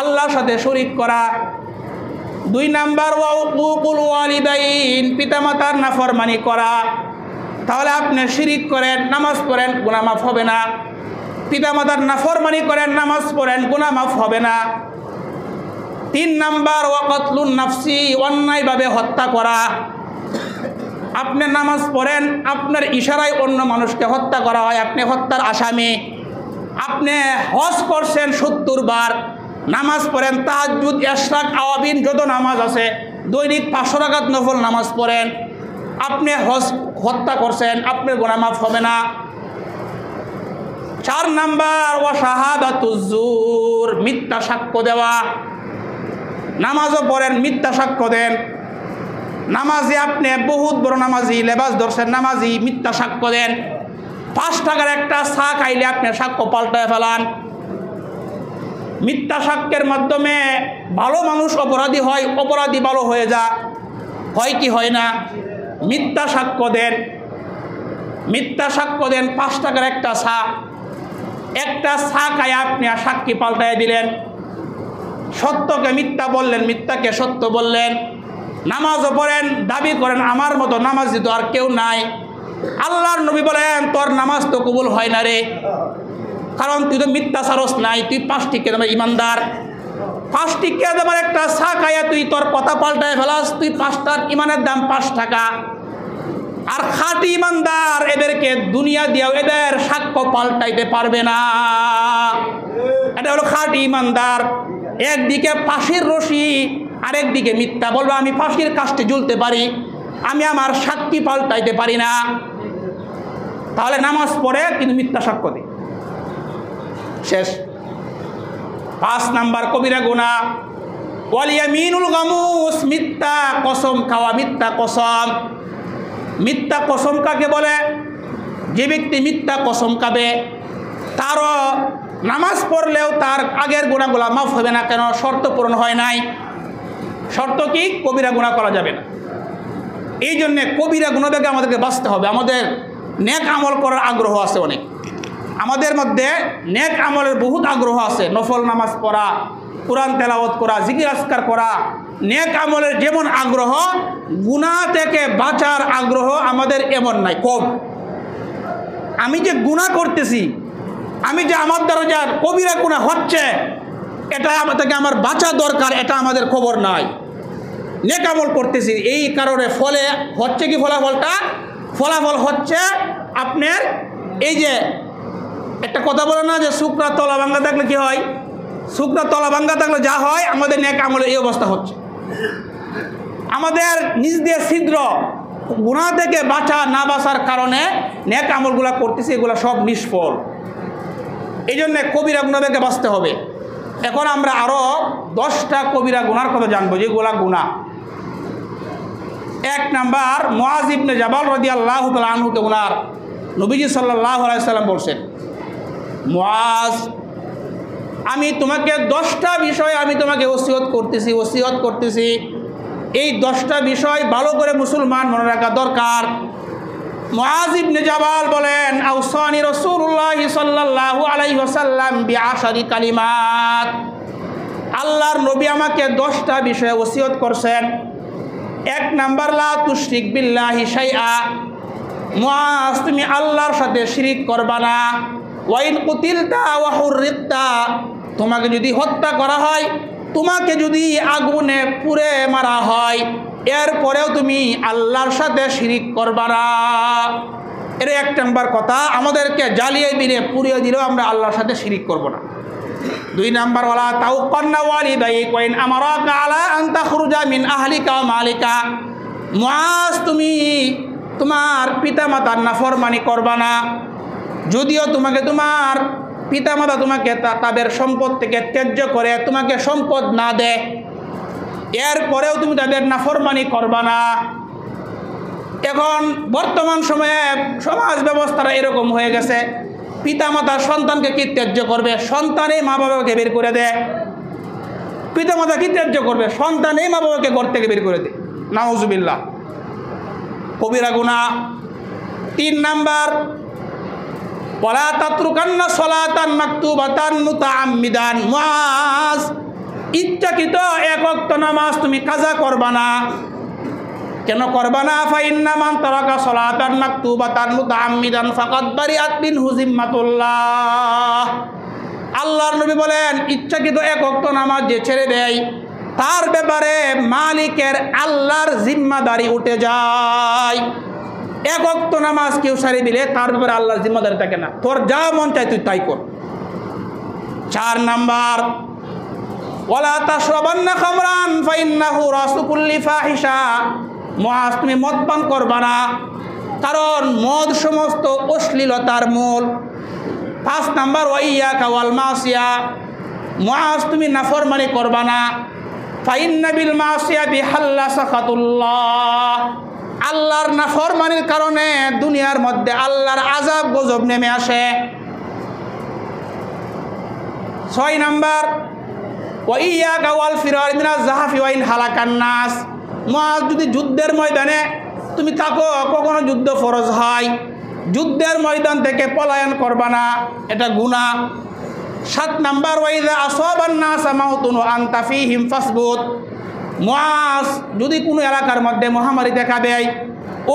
আল্লাহর সাথে শরীক করা। 2 নাম্বার ওয়া উকুকুল ওয়ালিদাইন, পিতামাতার নাফরমানি করা। তাহলে আপনি শিরিক করেন, নামাজ পড়েন, গুনাহ মাফ হবে না। পিতামাতার নাফরমানি করেন, নামাজ পড়েন, গুনাহ মাফ হবে না। 3 নাম্বার ওয়া কতলুন নাফসি, অন্যায়ভাবে হত্যা করা। আপনি নামাজ পড়েন, আপনার ইশারায় অন্য মানুষকে হত্যা করা হয়, আপনি হত্যার আসামি। আপনি হজ করছেন 70 বার, নামাজ পড়েন, তাহাজ্জুদ, ইশরাক, আওয়াবিন যত নামাজ আছে, দৈনিক 500 রাকাত নফল নামাজ পড়েন, আপনি হত্যা করছেন, আপনার গুনাহ মাফ হবে না। 4 নাম্বার ওয়া শাহাদাতুজ জুর, মিথ্যা সাক্ষ্য দেওয়া। নামাজও পড়েন, মিথ্যা সাক্ষ্য দেন। নামাজি, আপনি বহুত বড় নামাজি, লেবাস ধরছেন নামাজি, মিথ্যা সাক্ষ্য দেন। 5 টাকার একটা চা খাইলে আপনি সাক্ষ্য পাল্টায় ফেলান। মিথ্যা সাক্ষ্যের মাধ্যমে ভালো মানুষ অপরাধী হয়, অপরাধী ভালো হয়ে যা, হয় কি হয় না? মিথ্যা সাক্ষ্য দেন, মিথ্যা সাক্ষ্য দেন। 5 টাকার একটা চা খায় আপনি আর সাক্ষী পাল্টায় দিলেন। সত্যকে মিথ্যা বললেন, মিথ্যাকে সত্য বললেন। নামাজও পড়েন, দাবি করেন আমার মতো নামাজি তো আর কেউ নাই। আল্লাহর নবী বলেন, তোর নামাজ তো কবুল হয় না রে, কারণ তুই তো মিথ্যা সারস নাই, তুই 5 টিকে দামের ইমানদার। 5 টিকে দামের একটা চা খাইয়া তুই তোর কথা পাল্টায় ফেলাস, তুই 5টার ইমানের দাম 5 টাকা। আর খাঁটি ইমানদার এদেরকে দুনিয়া দিয়েও এদের সাক্ষ্য পাল্টাইতে পারবে না। এটা হলো খাঁটি ইমানদার। একদিকে ফাঁসির রশি, আরেকদিকে মিথ্যা বলবো, আমি ফাঁসির কাস্টে ঝুলতে পারি, আমি আমার সাক্ষী পাল্টাইতে পারি না। তাহলে নামাজ পড়ে কিন্তু মিথ্যা সাক্ষ্য দিই, শেষ। 5 নাম্বার কবিরা গুনাহ ওয়াল ইয়ামিনুল গামুস, মিথ্যা কসম খাওয়া। মিথ্যা কসম, মিথ্যা কসম কাকে বলে? যে ব্যক্তি মিথ্যা কসম খাবে তারও নামাজ পড়লেও তার আগের গুনাহগুলো মাফ হবে না। কেন? শর্ত পূরণ হয় নাই। শর্ত কি? কবিরা গুনাহ করা যাবে না। এই জন্যে কবিরা গুনাহ থেকে আমাদেরকে বাঁচতে হবে। আমাদের নেক আমল করার আগ্রহ আছে অনেক, আমাদের মধ্যে নেক আমলের বহুত আগ্রহ আছে। নফল নামাজ পড়া, কোরআন তেলাওয়াত করা, জিকির আজকার করা, নেক আমলের যেমন আগ্রহ, গুনাহ থেকে বাঁচার আগ্রহ আমাদের এমন নাই, কম। আমি যে গুনাহ করতেছি, আমি যে আমার দ্বারা যা কবিরা গুনাহ হচ্ছে, এটা থেকে আমার বাঁচা দরকার, এটা আমাদের খবর নাই। নেক আমল করতেছি, এই কারণে ফলে হচ্ছে কি ফলাফল হচ্ছে আপনার এই যে একটা কথা বলে না যে শুকনা তলা ভাঙ্গা থাকলে কি হয়, শুকনা তলা ভাঙ্গা থাকলে যা হয় আমাদের নেক আমলের এই অবস্থা হচ্ছে। আমাদের নিজ দিয়ে ছিদ্র গুনাহ থেকে না বাঁচার কারণে নেক আমলগুলা করতেছি, এগুলো সব নিষ্ফল। এই জন্যে কবিরা গুনাহ থেকে বাঁচতে হবে। এখন আমরা আরও 10টা কবিরা গুনার কথা জানবো, যেগুলা গুনাহ। 1 নাম্বার, মুআজ ইবনে জাবাল রাদিয়াল্লাহু তাআলা আনহুকে ওনার নবীজি সাল্লাল্লাহু আলাইহি সাল্লাম বলছেন, মুআজ আমি তোমাকে 10টা বিষয় আমি তোমাকে ওসিয়ত করতেছি। এই 10টা বিষয় ভালো করে মুসলমান মনে রাখা দরকার। মুআজ ইবনে জাবাল বলেন, আওসানি রাসূলুল্লাহ সাল্লাল্লাহু আলাইহি ওয়াসাল্লাম বিআশারি কালিমাত, আল্লাহর নবী আমাকে 10টা বিষয়ে ওসিয়ত করছেন। 1 নাম্বার, লা তুশরিক বিল্লাহি শাইআ, মুআজ তুমি আল্লাহর সাথে শিরিক করবা না। ওয়াইন কুতিলতা ওয়া হুররিকতা, তোমাকে যদি হত্যা করা হয়, তোমাকে যদি আগুনে পুড়ে মারা হয়, এরপরেও তুমি আল্লাহর সাথে শিরিক করবা না। এর 1 নাম্বার কথা, আমাদেরকে জ্বালিয়ে দিলে পুড়িয়ে দিলেও আমরা আল্লাহর সাথে শিরিক করব না। 2 নাম্বার, ওয়ালা তাউকান্না ওয়ালিদাইক ওয়াইন আমারাকা আলা আন তাখরুজা মিন আহলিকা ওয়া মালিকা, মুআজ তুমি তোমার পিতামাতার নাফরমানি করবা না। যদিও তোমাকে তোমার পিতামাতা তোমাকে তাদের সম্পদ থেকে ত্যায্য করে তোমাকে সম্পদ না দেয়, এরপরেও তুমি তাদের নাফরমানি করবা না। এখন বর্তমান সময়ে সমাজ ব্যবস্থাটা এরকম হয়ে গেছে, পিতামাতা সন্তানকে কি ত্যায্য করবে, সন্তানই মা বাবাকে বের করে দেয়। পিতামাতা কি ত্যায্য করবে, সন্তানই মা বাবাকে ঘর থেকে বের করে দেয়। নাউজুবিল্লাহ, কবিরা গুনাহ। 3 নাম্বার, ওয়ালা তাতরুকান্না সলাতান মাকতুবাতান মুতাআম্মিদান, মুআজ ইচ্ছাকৃত 1 ওয়াক্ত নামাজ তুমি কাজা করবা না। কেন করবা না? ফাইন্না মান তারাকা সলাতান মাকতুবাতান মুতাআম্মিদান ফাকাদ বারিআত মিনহু জিম্মাতুল্লাহ, আল্লাহর নবী বলেন ইচ্ছাকৃত 1 ওয়াক্ত নামাজ যে ছেড়ে দেয়, তার ব্যাপারে মালিকের আল্লাহর জিম্মাদারি উঠে যায়। 1 ওয়াক্ত নামাজ কেউ সারি দিলে তার ব্যাপারে আল্লাহর জিম্মাদারি থাকে না, তোর যা মন চায় তুই তাই কর। 4 নাম্বার, ওয়ালা তাশরাবান্না খামরান ফাইন্নাহু রাসু কুল্লি ফাহিশা, মুআজ তুমি মদ পান করবা না, কারণ মদ সমস্ত অশ্লীলতার মূল। 5 নাম্বার, ওয়া ইয়াকা ওয়াল মাসিয়া, মুআজ তুমি নাফরমানি করবা না। ফাইন্না বিল মাসিয়া বিহাল্লা সাখাতুল্লাহ, আল্লাহর নাফরমানির কারণে দুনিয়ার মধ্যে আল্লাহর আযাব গজব নেমে আসে। 6 নাম্বার, ওয়া ইয়াকা ওয়াল ফিরার মিনাজ যাহাফি ওয়া ইন হালাকান নাস, মুআজ যদি যুদ্ধের ময়দানে তুমি থাকো, কখনো যুদ্ধ ফরজ হয়, যুদ্ধের ময়দান থেকে পলায়ন করবা না, এটা গুনাহ। 7 নাম্বার, ওয়া ইযা আসাবান নাস মাউতুন ওয়া আনতা ফীহিম ফাসবুত, মুআজ যদি কোনো এলাকার মধ্যে মহামারী দেখা দেয়,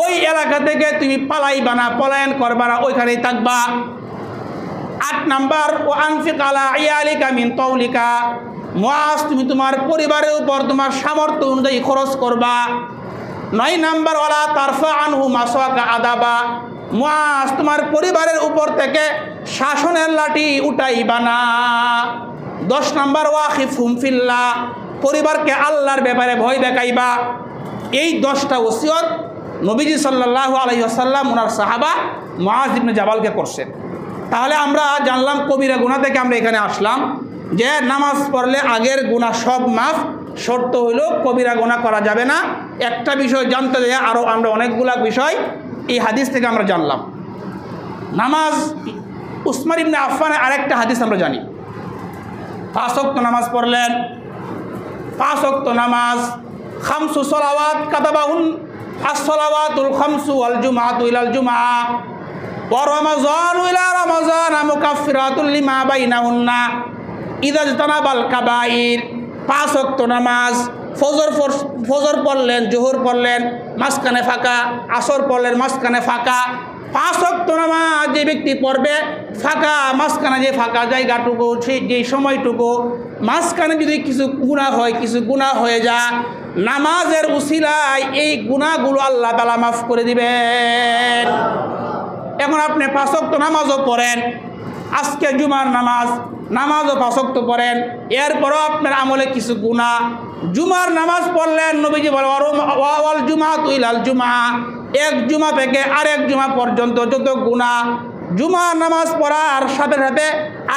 ওই এলাকা থেকে তুমি পালাইবা না, পলায়ন করবা না, ওইখানেই থাকবা। 8 নাম্বার, ওয়া আনফিক আলা ইয়ালিকা মিন তাওলিকা, মুআজ তুমি তোমার পরিবারের উপর তোমার সামর্থ্য অনুযায়ী খরচ করবা। 9 নাম্বার, ওয়ালা তারফা আনহু মাসাকা আদাবা, মুআজ তোমার পরিবারের উপর থেকে শাসনের লাঠি উঠাইবা না। 10 নাম্বার, ওয়াখিফহুম ফিল্লাহ, পরিবারকে আল্লাহর ব্যাপারে ভয় দেখাইবা। এই 10টা ওসিয়ত নবীজি সাল্লাল্লাহু আলাইহি ওয়াসাল্লাম ওনার সাহাবা মুআজ ইবনে জাবালকে করছেন। তাহলে আমরা জানলাম কবিরা গুনাহ থেকে আমরা এখানে আসলাম যে নামাজ পড়লে আগের গুনাহ সব মাফ, শর্ত হইল কবিরা গুনাহ করা যাবে না। একটা বিষয় জানতে যায়, আরও আমরা অনেকগুলা বিষয় এই হাদিস থেকে আমরা জানলাম। নামাজ, উসমান ইবনে আফফানের আরেকটা হাদিস আমরা জানি, 5 ওয়াক্ত নামাজ পড়লেন, 5 ওয়াক্ত নামাজ, 5 সলাওয়াত কাতাবাহুন as-salawatul khamsu wal jumu'atu ilal jumu'ah wa ramazanu ila ramazana mukaffiratun lima bainahunna idza ijtanabal kaba'ir। 5 ওয়াক্ত নামাজ, ফজর পড়লেন, জোহর পড়লেন, মাঝখানে ফাঁকা, আসর পড়লেন, মাঝখানে ফাঁকা। 5 ওয়াক্ত নামাজ যে ব্যক্তি পড়বে, ফাঁকা মাঝখানে যে ফাঁকা জায়গাটুকু, সেই যে সময়টুকু মাঝখানে যদি কিছু গুনাহ হয়, কিছু গুনাহ হয়ে যায়, নামাজের উসিলায় এই গুনাহগুলো আল্লাহ তাআলা মাফ করে দিবেন। এখন আপনি 5 ওয়াক্ত নামাজও পড়েন, আজকে জুমার নামাজও 5 ওয়াক্ত পড়েন, এরপরও আপনার আমলে কিছু গুনাহ। জুমার নামাজ পড়লেন, নবীজি বলে ওয়াল জুমাতু ইলাল জুমা, এক জুমা থেকে আরেক জুমা পর্যন্ত যত গুনাহ, জুমার নামাজ পড়ার সাথে সাথে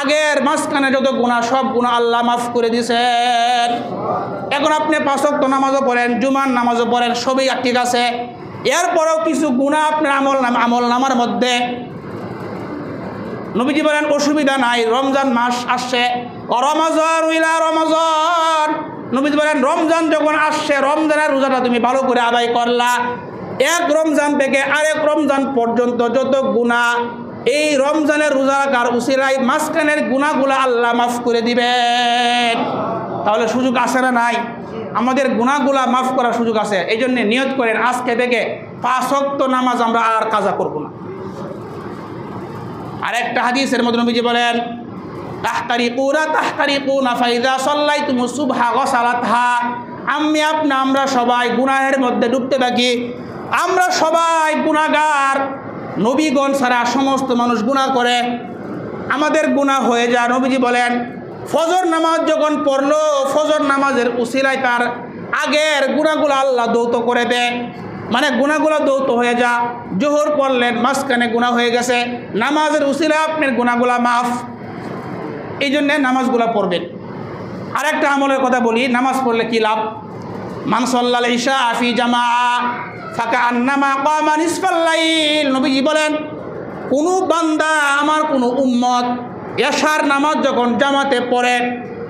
আগের মাঝখানে যত গুনাহ সব গুনাহ আল্লাহ মাফ করে দিয়েছেন। এখন আপনি 5 ওয়াক্ত নামাজও পড়েন, জুমার নামাজও পড়েন, সবই ঠিক আছে, এরপরেও কিছু গুনাহ আপনার আমল নামার মধ্যে। নবীজি বলেন অসুবিধা নাই, রমজান মাস আসছে, রমাজান ইলা রমাজান, নবীজি বলেন রমজান যখন আসছে রমজানের রোজাটা তুমি ভালো করে আদায় করলা, এক রমজান থেকে আরেক রমজান পর্যন্ত যত গুনাহ এই রমজানের রোজা রাখার উসিলায় মাঝখানের গুনাহগুলো আল্লাহ মাফ করে দিবেন। তাহলে সুযোগ আছে না নাই? আমাদের গুনাহগুলো মাফ করার সুযোগ আছে। এই জন্য নিয়ত করেন আজকে থেকে 5 ওয়াক্ত নামাজ আমরা আর কাজা করব না। আরেকটা হাদিসের মধ্যে নবীজি বলেন তাহতারিকুনা ফাইযা সাল্লাইতুমুস সুবহা গসালাতহা, আমরা সবাই গুনাহের মধ্যে ডুবতে থাকি, আমরা সবাই গুনাহগার, নবীগণ ছাড়া সমস্ত মানুষ গুনাহ করে, আমাদের গুনাহ হয়ে যায়। নবীজি বলেন ফজর নামাজ যখন পড়লো, ফজর নামাজের উসিলায় তার আগের গুনাহগুলো আল্লাহ দৌত করে দেয়, মানে গুনাহগুলো দৌত হয়ে যা। জোহর পড়লেন, মাঝখানে গুনাহ হয়ে গেছে, নামাজের উসিলায় আপনার গুনাহগুলো মাফ। এই জন্যে নামাজগুলো পড়বেন। আরেকটা আমলের কথা বলি, নামাজ পড়লে কি লাভ? মান সাল্লাল ইশা ফি জামাআ ফাকান্নামা কামা নিসফাল লাইল, নবীজি বলেন কোনো বান্দা, আমার কোনো উম্মত এশার নামাজ যখন জামাতে পড়ে,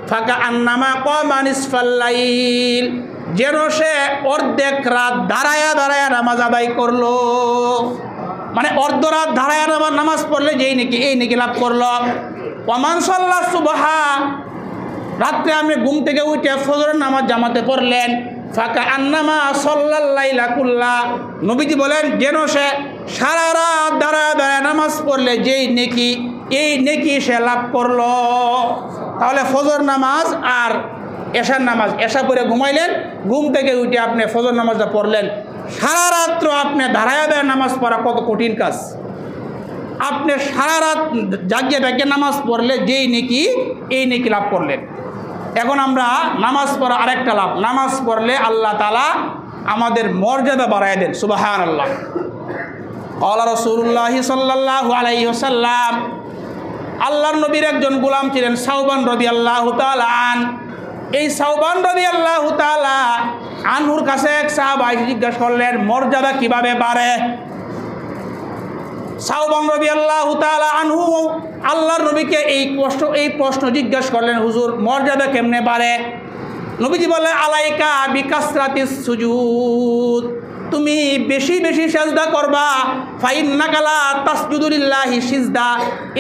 ফাকান্নামা কামা নিসফাল লাইল, যেন সে অর্ধেক রাত দাঁড়ায়া দাঁড়ায়া নামাজ আদায় করলো। মানে অর্ধ রাত দাঁড়ায়া নামাজ পড়লে যেই নাকি এই নাকি লাভ করলো। ওয়ামান সাল্লা সুবহা, রাত্রে আপনি ঘুম থেকে উঠে ফজরের নামাজ জামাতে পড়লেন, ফাঁকা আন্নামা সাল্লাল্লাইলা কুল্লা, নবীজি বলেন যেন সে সারা রাত দাঁড়ায় দাঁড়ায় নামাজ পড়লে যেই নেকি এই নেকি সে লাভ করলো। তাহলে ফজর নামাজ আর এশার নামাজ, এশা পড়ে ঘুমাইলেন, ঘুম থেকে উঠে আপনি ফজর নামাজটা পড়লেন, সারা রাত্র আপনি দাঁড়ায় দাঁড়ায় নামাজ পড়া কত কঠিন কাজ। আপনি সারা রাত জাগিয়ে জাগিয়ে নামাজ পড়লে যেই নেকি এই নেকি লাভ করলেন। এখন আমরা নামাজ পড়া আরেকটা লাভ, নামাজ পড়লে আল্লাহ তাআলা আমাদের মর্যাদা বাড়ায় দেন। সুবহানাল্লাহ। ক্বালা রাসূলুল্লাহ সাল্লাল্লাহু আলাইহি ওয়াসাল্লাম, আল্লাহর নবীর একজন গোলাম ছিলেন সাওবান রাদিয়াল্লাহু তাআলা আন। এই সাওবান রাদিয়াল্লাহু তাআলা আনহুর কাছে এক সাহাবা জিজ্ঞাসা করলেন মর্যাদা কিভাবে বাড়ে। সাওবান রাদিয়াল্লাহু তাআলা আনহু আল্লাহর নবীকে এই প্রশ্ন জিজ্ঞাসা করলেন, হুজুর মর্যাদা কেমনে বাড়ে? নবীজি বললেন আলাইকা বিকাসরাতিস সুজুদ, তুমি বেশি বেশি সেজদা করবা। ফাইন্নাকা লা তাসজুদু লিল্লাহি সিজদা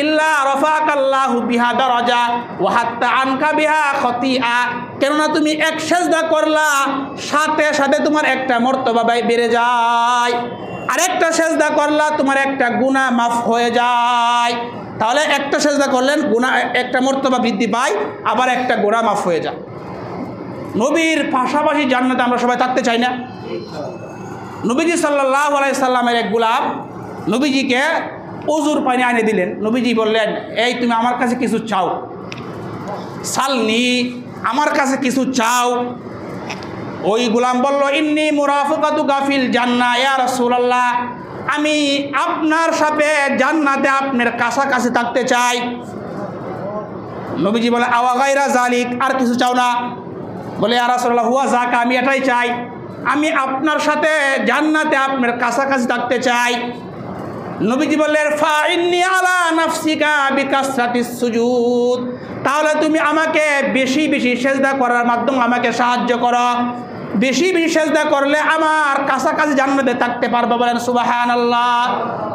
ইল্লা রাফাকাল্লাহু বিহা দারাজা ওয়া হাত্তা আনকা বিহা খতিআ, কেননা তুমি এক সেজদা করলা সাথে সাথে তোমার একটা মর্তবা বেড়ে যায়, আরেকটা সেজদা করলা তোমার একটা গুনাহ মাফ হয়ে যায়। তাহলে একটা সেজদা করলেন গুনাহ একটা মর্তবা বৃদ্ধি পায়, আবার একটা গুনাহ মাফ হয়ে যায়। নবীর পাশাপাশি জান্নাতে আমরা সবাই থাকতে চাই না? নবীজি সাল্লাল্লাহু আলাইহি সাল্লামের এক গোলাম নবীজিকে ওযুর পানি এনে দিলেন। নবীজি বললেন এই তুমি আমার কাছে কিছু চাও, সালনি, আমার কাছে কিছু চাও। ওই গোলাম বলল ইন্নী মুরাফিকাতুকা ফিল জান্নাহ ইয়া রাসূলুল্লাহ, আমি আপনার সাথে জান্নাতে আপনার কাছাকাছি থাকতে চাই। নবীজি বলে আওয়া গায়রা জালিক, আর কিছু চাও না? বলে ইয়া রাসূলুল্লাহ হুয়া যাকা, আমি এটাই চাই, আমি আপনার সাথে জান্নাতে আপনার কাছাকাছি থাকতে চাই। নবীজি বললেন ফাইন্নী আলা নাফসিকা বিকাসরাতিস সুজুদ, তাহলে তুমি আমাকে বেশি বেশি সেজদা করার মাধ্যমে আমাকে সাহায্য করো। বেশি বেশি সেজদা করলে আমার কাছাকাছি জান্নাতে থাকতে পারবে। বলেন সুবহানাল্লাহ।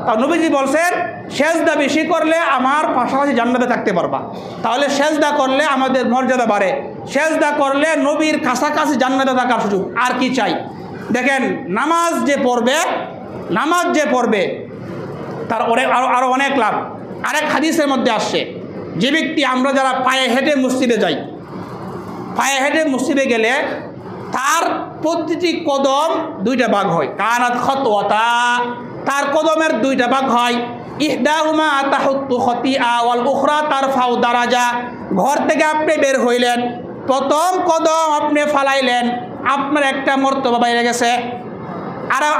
তা নবীজি বলছেন সেজদা বেশি করলে আমার পাশাপাশি জান্নাতে থাকতে পারবা। তাহলে সেজদা করলে আমাদের মর্যাদা বাড়ে, সেজদা করলে নবীর কাছাকাছি জান্নাতে থাকার সুযোগ। আর কি চাই? দেখেন নামাজ যে পড়বে তার আরও অনেক লাভ। আরেক হাদিসের মধ্যে আসছে যে ব্যক্তি, আমরা যারা পায়ে হেঁটে মসজিদে যাই, পায়ে হেঁটে মসজিদে গেলে তার প্রতিটি কদম দুইটা ভাগ হয়। কানাত খতওয়াতা, তার কদমের দুইটা ভাগ হয়। ইহদাহুমা তাহুত্তু খতিআ ওয়াল উখরা তারফাউ দারাজা। ঘর থেকে আপনি বের হইলেন, প্রথম কদম আপনি ফালাইলেন, আপনার একটা মর্তবা বাইরে গেছে।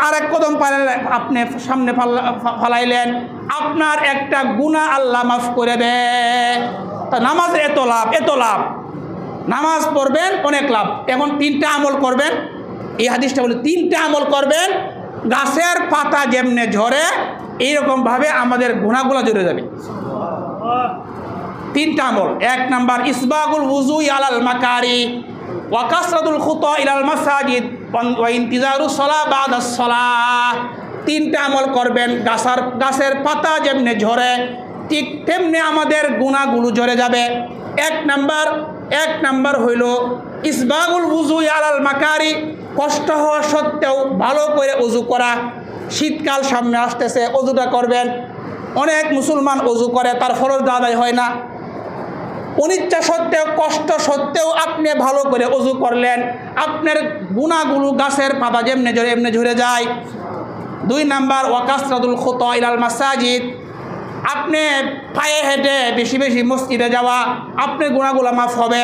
আরেক কদম আপনি সামনে ফালাইলেন, আপনার একটা গুনাহ আল্লাহ মাফ করে দে। তা নামাজ এত লাভ, এত লাভ। নামাজ পড়বেন অনেক লাভ। এখন 3টা আমল করবেন, এই হাদিসটা বলে 3টা আমল করবেন, গাছের পাতা যেমনে ঝরে এইরকমভাবে আমাদের গুনাহগুলো ঝরে যাবে। 3টা আমল। 1 নাম্বার ইসবাগুল ওযু আলাল মাকারি ওয়া কাসরাতুল খুতা ইলাল মাসাজিদ ওয়া ইন্তিজারুস সালাহ বাদাস সালাহ। 3টা আমল করবেন, গাছের পাতা যেমনে ঝরে ঠিক তেমনি আমাদের গুনাহগুলো ঝরে যাবে। 1 নাম্বার হইল ইসবাগুল ওযু আলাল মাকারি, কষ্ট হওয়া সত্ত্বেও ভালো করে ওযু করা। শীতকাল সামনে আসতেছে, ওযুটা করবেন। অনেক মুসলমান ওযু করে, তার ফরজ আদায় হয় না। অনিচ্ছা সত্ত্বেও, কষ্ট সত্ত্বেও আপনি ভালো করে ওযু করলেন, আপনার গুনাহগুলো গাছের পাতা যেমনে ঝরে এমনি ঝরে যায়। 2 নাম্বার ওয়া কাসরাতুল খুতা ইলাল মাসাজিদ, আপনি পায়ে হেঁটে বেশি বেশি মসজিদে যাওয়া, আপনার গুনাহগুলো মাফ হবে।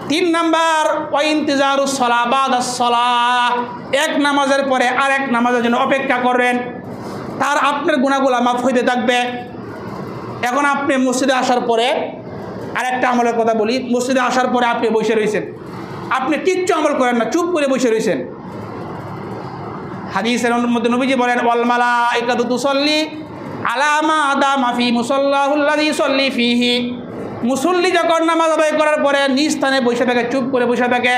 3 নাম্বার ওয়া ইন্তিজারুস সালাহ বাদাস সালাহ, এক নামাজের পরে আরেক নামাজের জন্য অপেক্ষা করবেন, তার আপনার গুনাহগুলো মাফ হইতে থাকবে। এখন আপনি মসজিদে আসার পরে আরেকটা আমলের কথা বলি। মসজিদে আসার পরে আপনি বসে রয়েছেন, আপনি কিচ্ছু আমল করেন না, চুপ করে বসে রয়েছেন। হাদিসের মধ্যে নবীজি বলেন ওয়াল মালাইকাতু তুসাল্লি আলা মা দামা ফি মুসাল্লাহুল্লাযী ইউসাল্লি ফীহি। মুসল্লি যখন নামাজ আদায় করার পরে নিজ স্থানে বসে থাকে, চুপ করে বসে থাকে,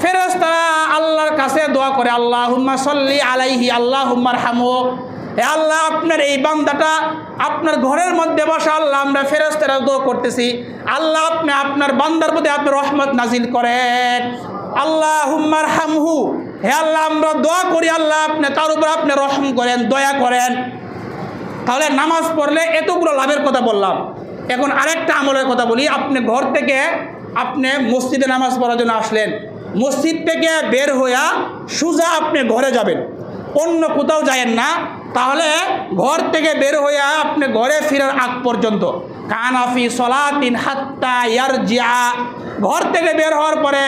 ফেরেশতারা আল্লাহর কাছে দোয়া করে আল্লাহুম্মা সাল্লি আলাইহি আল্লাহুম্মা আরহামহু। হে আল্লাহ, আপনার এই বান্দাটা আপনার ঘরের মধ্যে বসা, আল্লাহ আমরা ফেরেশতারা দোয়া করতেছি, আল্লাহ আপনি আপনার বান্দার প্রতি আপনার রহমত নাজিল করেন। আল্লাহুম্মা আরহামহু, হে আল্লাহ আমরা দোয়া করি আল্লাহ আপনি তার উপর আপনি রহম করেন, দয়া করেন। তাহলে নামাজ পড়লে এতগুলো লাভের কথা বললাম। এখন আরেকটা আমলের কথা বলি। আপনি ঘর থেকে আপনি মসজিদে নামাজ পড়ার জন্য আসলেন, মসজিদ থেকে বের হইয়া সোজা আপনি ঘরে যাবেন, অন্য কোথাও যায়েন না। তাহলে ঘর থেকে বের হইয়া আপনি ঘরে ফেরার আগ পর্যন্ত কানাফি সলাতিন হাত্তা ইয়ারজিআ, ঘর থেকে বের হওয়ার পরে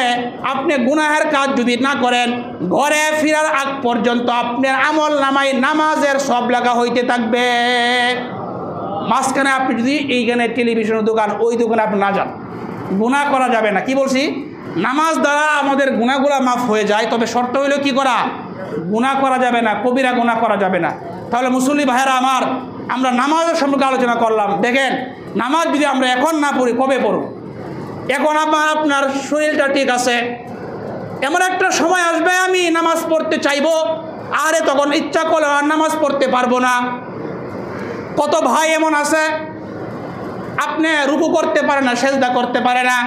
আপনি গুনাহের কাজ যদি না করেন, ঘরে ফেরার আগ পর্যন্ত আপনার আমল নামায় নামাজের সব লেখা হইতে থাকবে। মাঝখানে আপনি যদি এইখানে টেলিভিশনের দোকান, ওই দোকানে আপনি না যান, গুনাহ করা যাবে না। কি বলছি? নামাজ দ্বারা আমাদের গুনাহগুলো মাফ হয়ে যায়, তবে শর্ত হইল কি করা? গুনাহ করা যাবে না, কবিরা গুনাহ করা যাবে না। তাহলে মুসল্লি ভাইয়েরা আমার, আমরা নামাজের সম্পর্কে আলোচনা করলাম। দেখেন, নামাজ যদি আমরা এখন না পড়ি, কবে পড়ব? এখন আপনার শরীরটা ঠিক আছে, এমন একটা সময় আসবে আমি নামাজ পড়তে চাইবো, আরে তখন ইচ্ছা করলে আর নামাজ পড়তে পারবো না। কত ভাই এমন আছে, আপনি রুকু করতে পারে না, সেজদা করতে পারে না,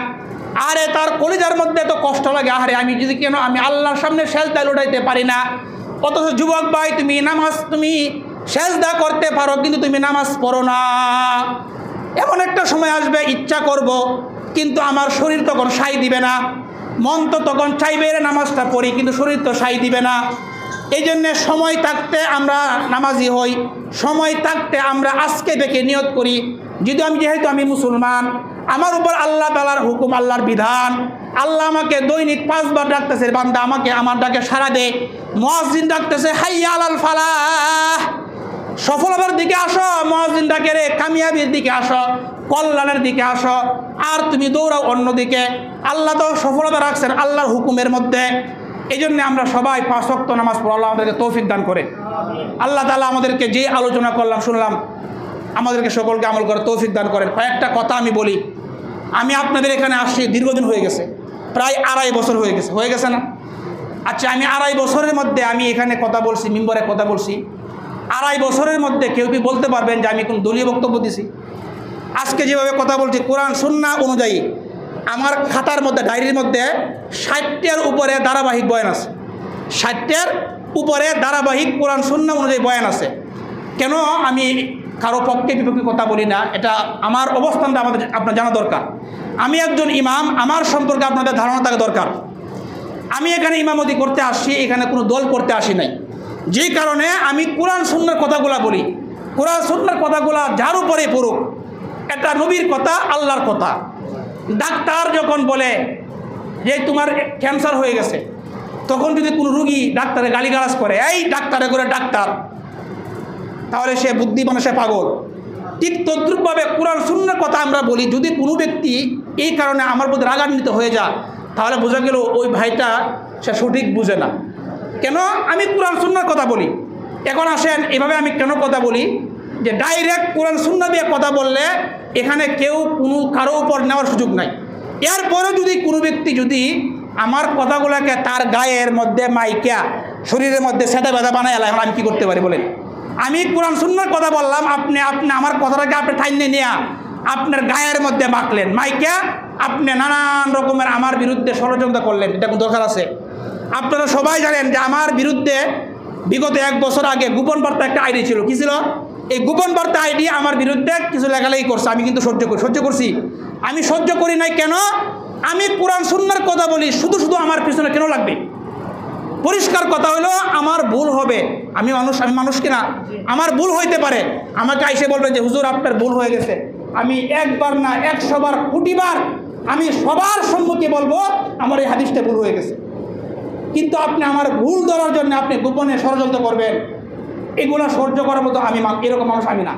আরে তার কলিজার মধ্যে তো কষ্ট লাগে, আরে আমি যদি কেন আমি আল্লাহর সামনে সেজদা লুটাইতে পারি না। অথচ যুবক ভাই, তুমি সেজদা করতে পারো, কিন্তু তুমি নামাজ পড়ো না। এমন একটা সময় আসবে ইচ্ছা করব, কিন্তু আমার শরীর তখন সাই দিবে না, মন তো তখন চাইবে নামাজটা পড়ি, কিন্তু শরীর তো সাই দিবে না। এই জন্যে সময় থাকতে আমরা নামাজি হই, সময় থাকতে আমরা আজকে দেখে নিয়ত করি, যেহেতু আমি মুসলমান, আমার উপর আল্লাহ তাআলার হুকুম, আল্লাহর বিধান, আল্লাহ আমাকে দৈনিক 5 বার ডাকতেছে, বান্দা আমাকে আমার ডাকে সাড়া দে। মুয়াজ্জিন ডাকতেছে হাইয়া আলাল ফালাহ, সফলতার দিকে আসো, মুয়াজ্জিন ডাকে রে কামিয়াবির দিকে আসো, কল্যাণের দিকে আসো, আর তুমি দৌড়াও অন্যদিকে। আল্লাহ তো সফলতা রাখছেন আল্লাহর হুকুমের মধ্যে। এই জন্য আমরা সবাই 5 ওয়াক্ত নামাজ পড়ি। আল্লাহ আমাদেরকে তৌফিক দান করে। আল্লাহ তাআলা আমাদেরকে যে আলোচনা করলাম, শুনলাম, আমাদেরকে সকলকে আমল করে তৌফিক দান করেন। কয়েকটা কথা আমি বলি। আমি আপনাদের এখানে আসছি দীর্ঘদিন হয়ে গেছে, প্রায় 2.5 বছর হয়ে গেছে না? আচ্ছা, আমি 2.5 বছরের মধ্যে আমি এখানে কথা বলছি, মিম্বরে কথা বলছি। 2.5 বছরের মধ্যে কেউ কি বলতে পারবেন যে আমি কোন দলীয় বক্তব্য দিছি? আজকে যেভাবে কথা বলছি কোরআন সুন্নাহ অনুযায়ী, আমার খাতার মধ্যে, ডায়েরির মধ্যে 60টার উপরে ধারাবাহিক বয়ান আছে। 60টার উপরে ধারাবাহিক কোরআন সুন্নাহ অনুযায়ী বয়ান আছে। কেন আমি কারো পক্ষে বিপক্ষে কথা বলি না, এটা আমার অবস্থানটা আপনার জানা দরকার। আমি একজন ইমাম, আমার সম্পর্কে আপনাদের ধারণা থাকা দরকার। আমি এখানে ইমামতি করতে আসছি, এখানে কোনো দল করতে আসি নাই। যেই কারণে আমি কোরআন সুন্নাহর কথাগুলা বলি। কোরআন সুন্নাহর কথাগুলা যার উপরে পড়ুক, এটা নবীর কথা, আল্লাহর কথা। ডাক্তার যখন বলে যে তোমার ক্যান্সার হয়ে গেছে, তখন যদি কোনো রুগী ডাক্তারে গালিগালাজ করে, এই ডাক্তারে করে ডাক্তার, তাহলে সে বুদ্ধিমান, সে পাগল। ঠিক তদ্রূপভাবে কোরআন সুন্নাহর কথা আমরা বলি। যদি কোনো ব্যক্তি এই কারণে আমার প্রতি রাগান্বিত হয়ে যায়, তাহলে বোঝা গেল ওই ভাইটা সে সঠিক বুঝে না। কেন আমি কোরআন সুন্নাহর কথা বলি। এখন আসেন, এভাবে আমি কেন কথা বলি যে ডাইরেক্ট কোরআন সুন্নাহ দিয়ে কথা বললে এখানে কেউ কোনো কারো উপর নেওয়ার সুযোগ নাই। এরপরে যদি কোনো ব্যক্তি যদি আমার কথাগুলোকে তার গায়ের মধ্যে মাইকা শরীরের মধ্যে সেটা বেদা বানায়, এখন আমি কী করতে পারি বলেন? আমি কোরআন সুন্নাহর কথা বললাম, আপনি আমার কথাটাকে আপনি ঠাইনে নিয়ে আপনার গায়ের মধ্যে মাখলেন, মাইকা আপনি নানান রকমের আমার বিরুদ্ধে ষড়যন্ত্র করলেন। এটা কোনো দরকার আছে? আপনারা সবাই জানেন যে আমার বিরুদ্ধে বিগত 1 বছর আগে গোপন বার্তা একটা আইডি ছিল। কী ছিল? এই গোপন বার্তা আইডি আমার বিরুদ্ধে কিছু লেখালেখি করছে। আমি কিন্তু সহ্য করছি। আমি সহ্য করি নাই কেন? আমি কোরআন সুন্নাহর কথা বলি, শুধু শুধু আমার পিছনে কেন লাগবে? পরিষ্কার কথা হলো, আমার ভুল হবে। আমি মানুষ কিনা, আমার ভুল হইতে পারে। আমাকে এসে বলবেন যে হুজুর আপনার ভুল হয়ে গেছে। আমি একবার না 100 বার, কোটিবার আমি সবার সম্মুখে বলবো আমার এই হাদিসটা ভুল হয়ে গেছে। কিন্তু আপনি আমার ভুল ধরার জন্য আপনি গোপনে ষড়যন্ত্র করবেন, এগুলো সহ্য করার মতো এরকম মানুষ আমি না।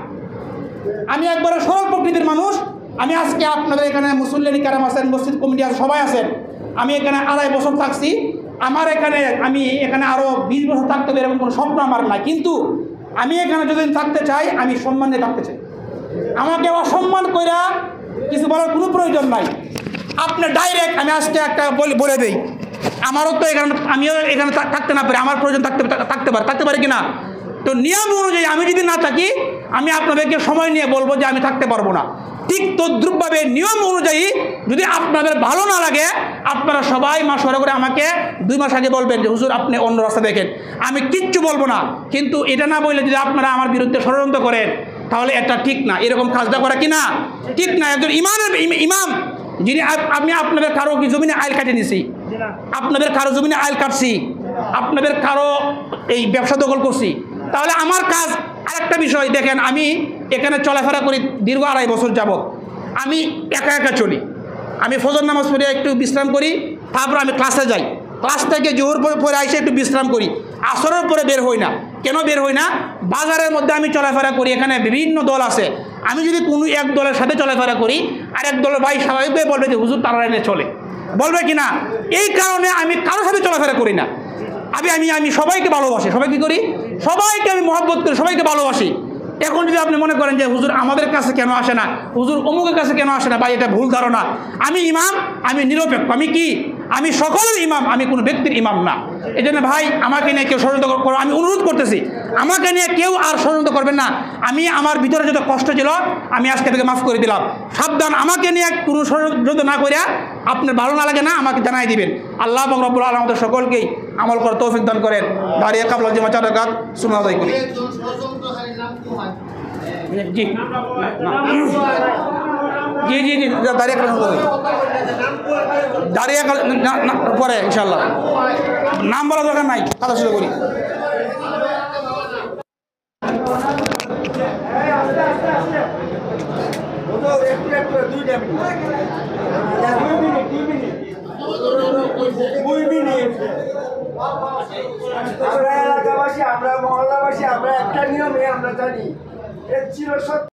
আমি একবারে সরল প্রকৃতির মানুষ। আমি আজকে আপনাদের এখানে মুসল্লি কারাম আছেন, মসজিদ কমিটি আছে, সবাই আছেন। আমি এখানে 2.5 বছর থাকছি। আমি এখানে আরও 20 বছর থাকতে হবে এরকম কোনো স্বপ্ন আমার নাই। কিন্তু আমি এখানে যদি থাকতে চাই, আমি সম্মান নিয়ে থাকতে চাই। আমাকে অসম্মান কইরা কিছু বলার কোনো প্রয়োজন নাই। আপনি ডাইরেক্ট, আমি আজকে একটা বলে দিই, আমারও তো আমিও এখানে থাকতে না পারি, আমার প্রয়োজন থাকতে পারে কি না? তো নিয়ম অনুযায়ী আমি যদি না থাকি, আমি আপনাদেরকে সময় নিয়ে বলবো যে আমি থাকতে পারবো না। ঠিক তদ্রূপভাবে নিয়ম অনুযায়ী যদি আপনাদের ভালো না লাগে, আপনারা সবাই মাসওয়ারা করে আমাকে 2 মাস আগে বলবেন যে হুজুর আপনি অন্য রাস্তা দেখেন। আমি কিচ্ছু বলবো না। কিন্তু এটা না বললে যদি আপনারা আমার বিরুদ্ধে ষড়যন্ত্র করেন, তাহলে এটা ঠিক না। এরকম কাজটা করা কি না ঠিক না? একজন ইমাম যিনি, আমি আপনাদের কারো জমিনে আইল কাটে নিছি, আপনাদের কারো জমিনে আইল কাটছি, আপনাদের কারো এই ব্যবসা দখল করছি, তাহলে আমার কাজ আরেকটা বিষয় দেখেন। আমি এখানে চলাফেরা করি দীর্ঘ 2.5 বছর যাবৎ। আমি একা চলি। আমি ফজর নামাজ পড়ে একটু বিশ্রাম করি, তারপর আমি ক্লাসে যাই। ক্লাস থেকে জোহর পরে এসে একটু বিশ্রাম করি, আসরের পরে বের হই না। কেন বের হই না? বাজারের মধ্যে আমি চলাফেরা করি, এখানে বিভিন্ন দল আছে। আমি যদি কোনো এক দলের সাথে চলাফেরা করি, আর এক দলের ভাই স্বাভাবিকভাবে বলবে যে হুজুর তারা এনে চলে, বলবে কি না? এই কারণে আমি কারোর সাথে চলাফেরা করি না। আমি সবাইকে ভালোবাসি। সবাই কী করি? সবাইকে আমি মহব্বত করি, সবাইকে ভালোবাসি। এখন যদি আপনি মনে করেন যে হুজুর আমাদের কাছে কেন আসে না, হুজুর অমুকের কাছে কেন আসে না, ভাই এটা ভুল ধারণা। আমি ইমাম, আমি নিরপেক্ষ। আমি কি? আমি সকলের ইমাম, আমি কোনো ব্যক্তির ইমাম না। এই জন্য ভাই আমাকে নিয়ে কেউ ষড়যন্ত্র করো, আমি অনুরোধ করতেছি, আমাকে নিয়ে কেউ আর ষড়যন্ত্র করবেন না। আমি আমার ভিতরে যত কষ্ট ছিল আমি আজকে থেকে মাফ করে দিলাম। সাবধান, আমাকে নিয়ে কোনো ষড়যন্ত্র না করে, আপনার ভালো না লাগে না আমাকে জানাই দিবেন। আল্লাহ এবং রব্বুল আলামিন আমাদের সকলকেই আমল করার তৌফিক দান করেন। দাঁড়িয়ে কাবলা জিমা 4 রাকাত সুন্নাত আদায় করি। জি দাঁড়িয়ে পরে ইনশাল্লাহ নাম বলা দরকার নাই, কথা শুরু করি। আমরা এলাকাবাসী, আমরা মহল্লাবাসী, আমরা একটা নিয়মে আমরা জানি, এর চির সত্য।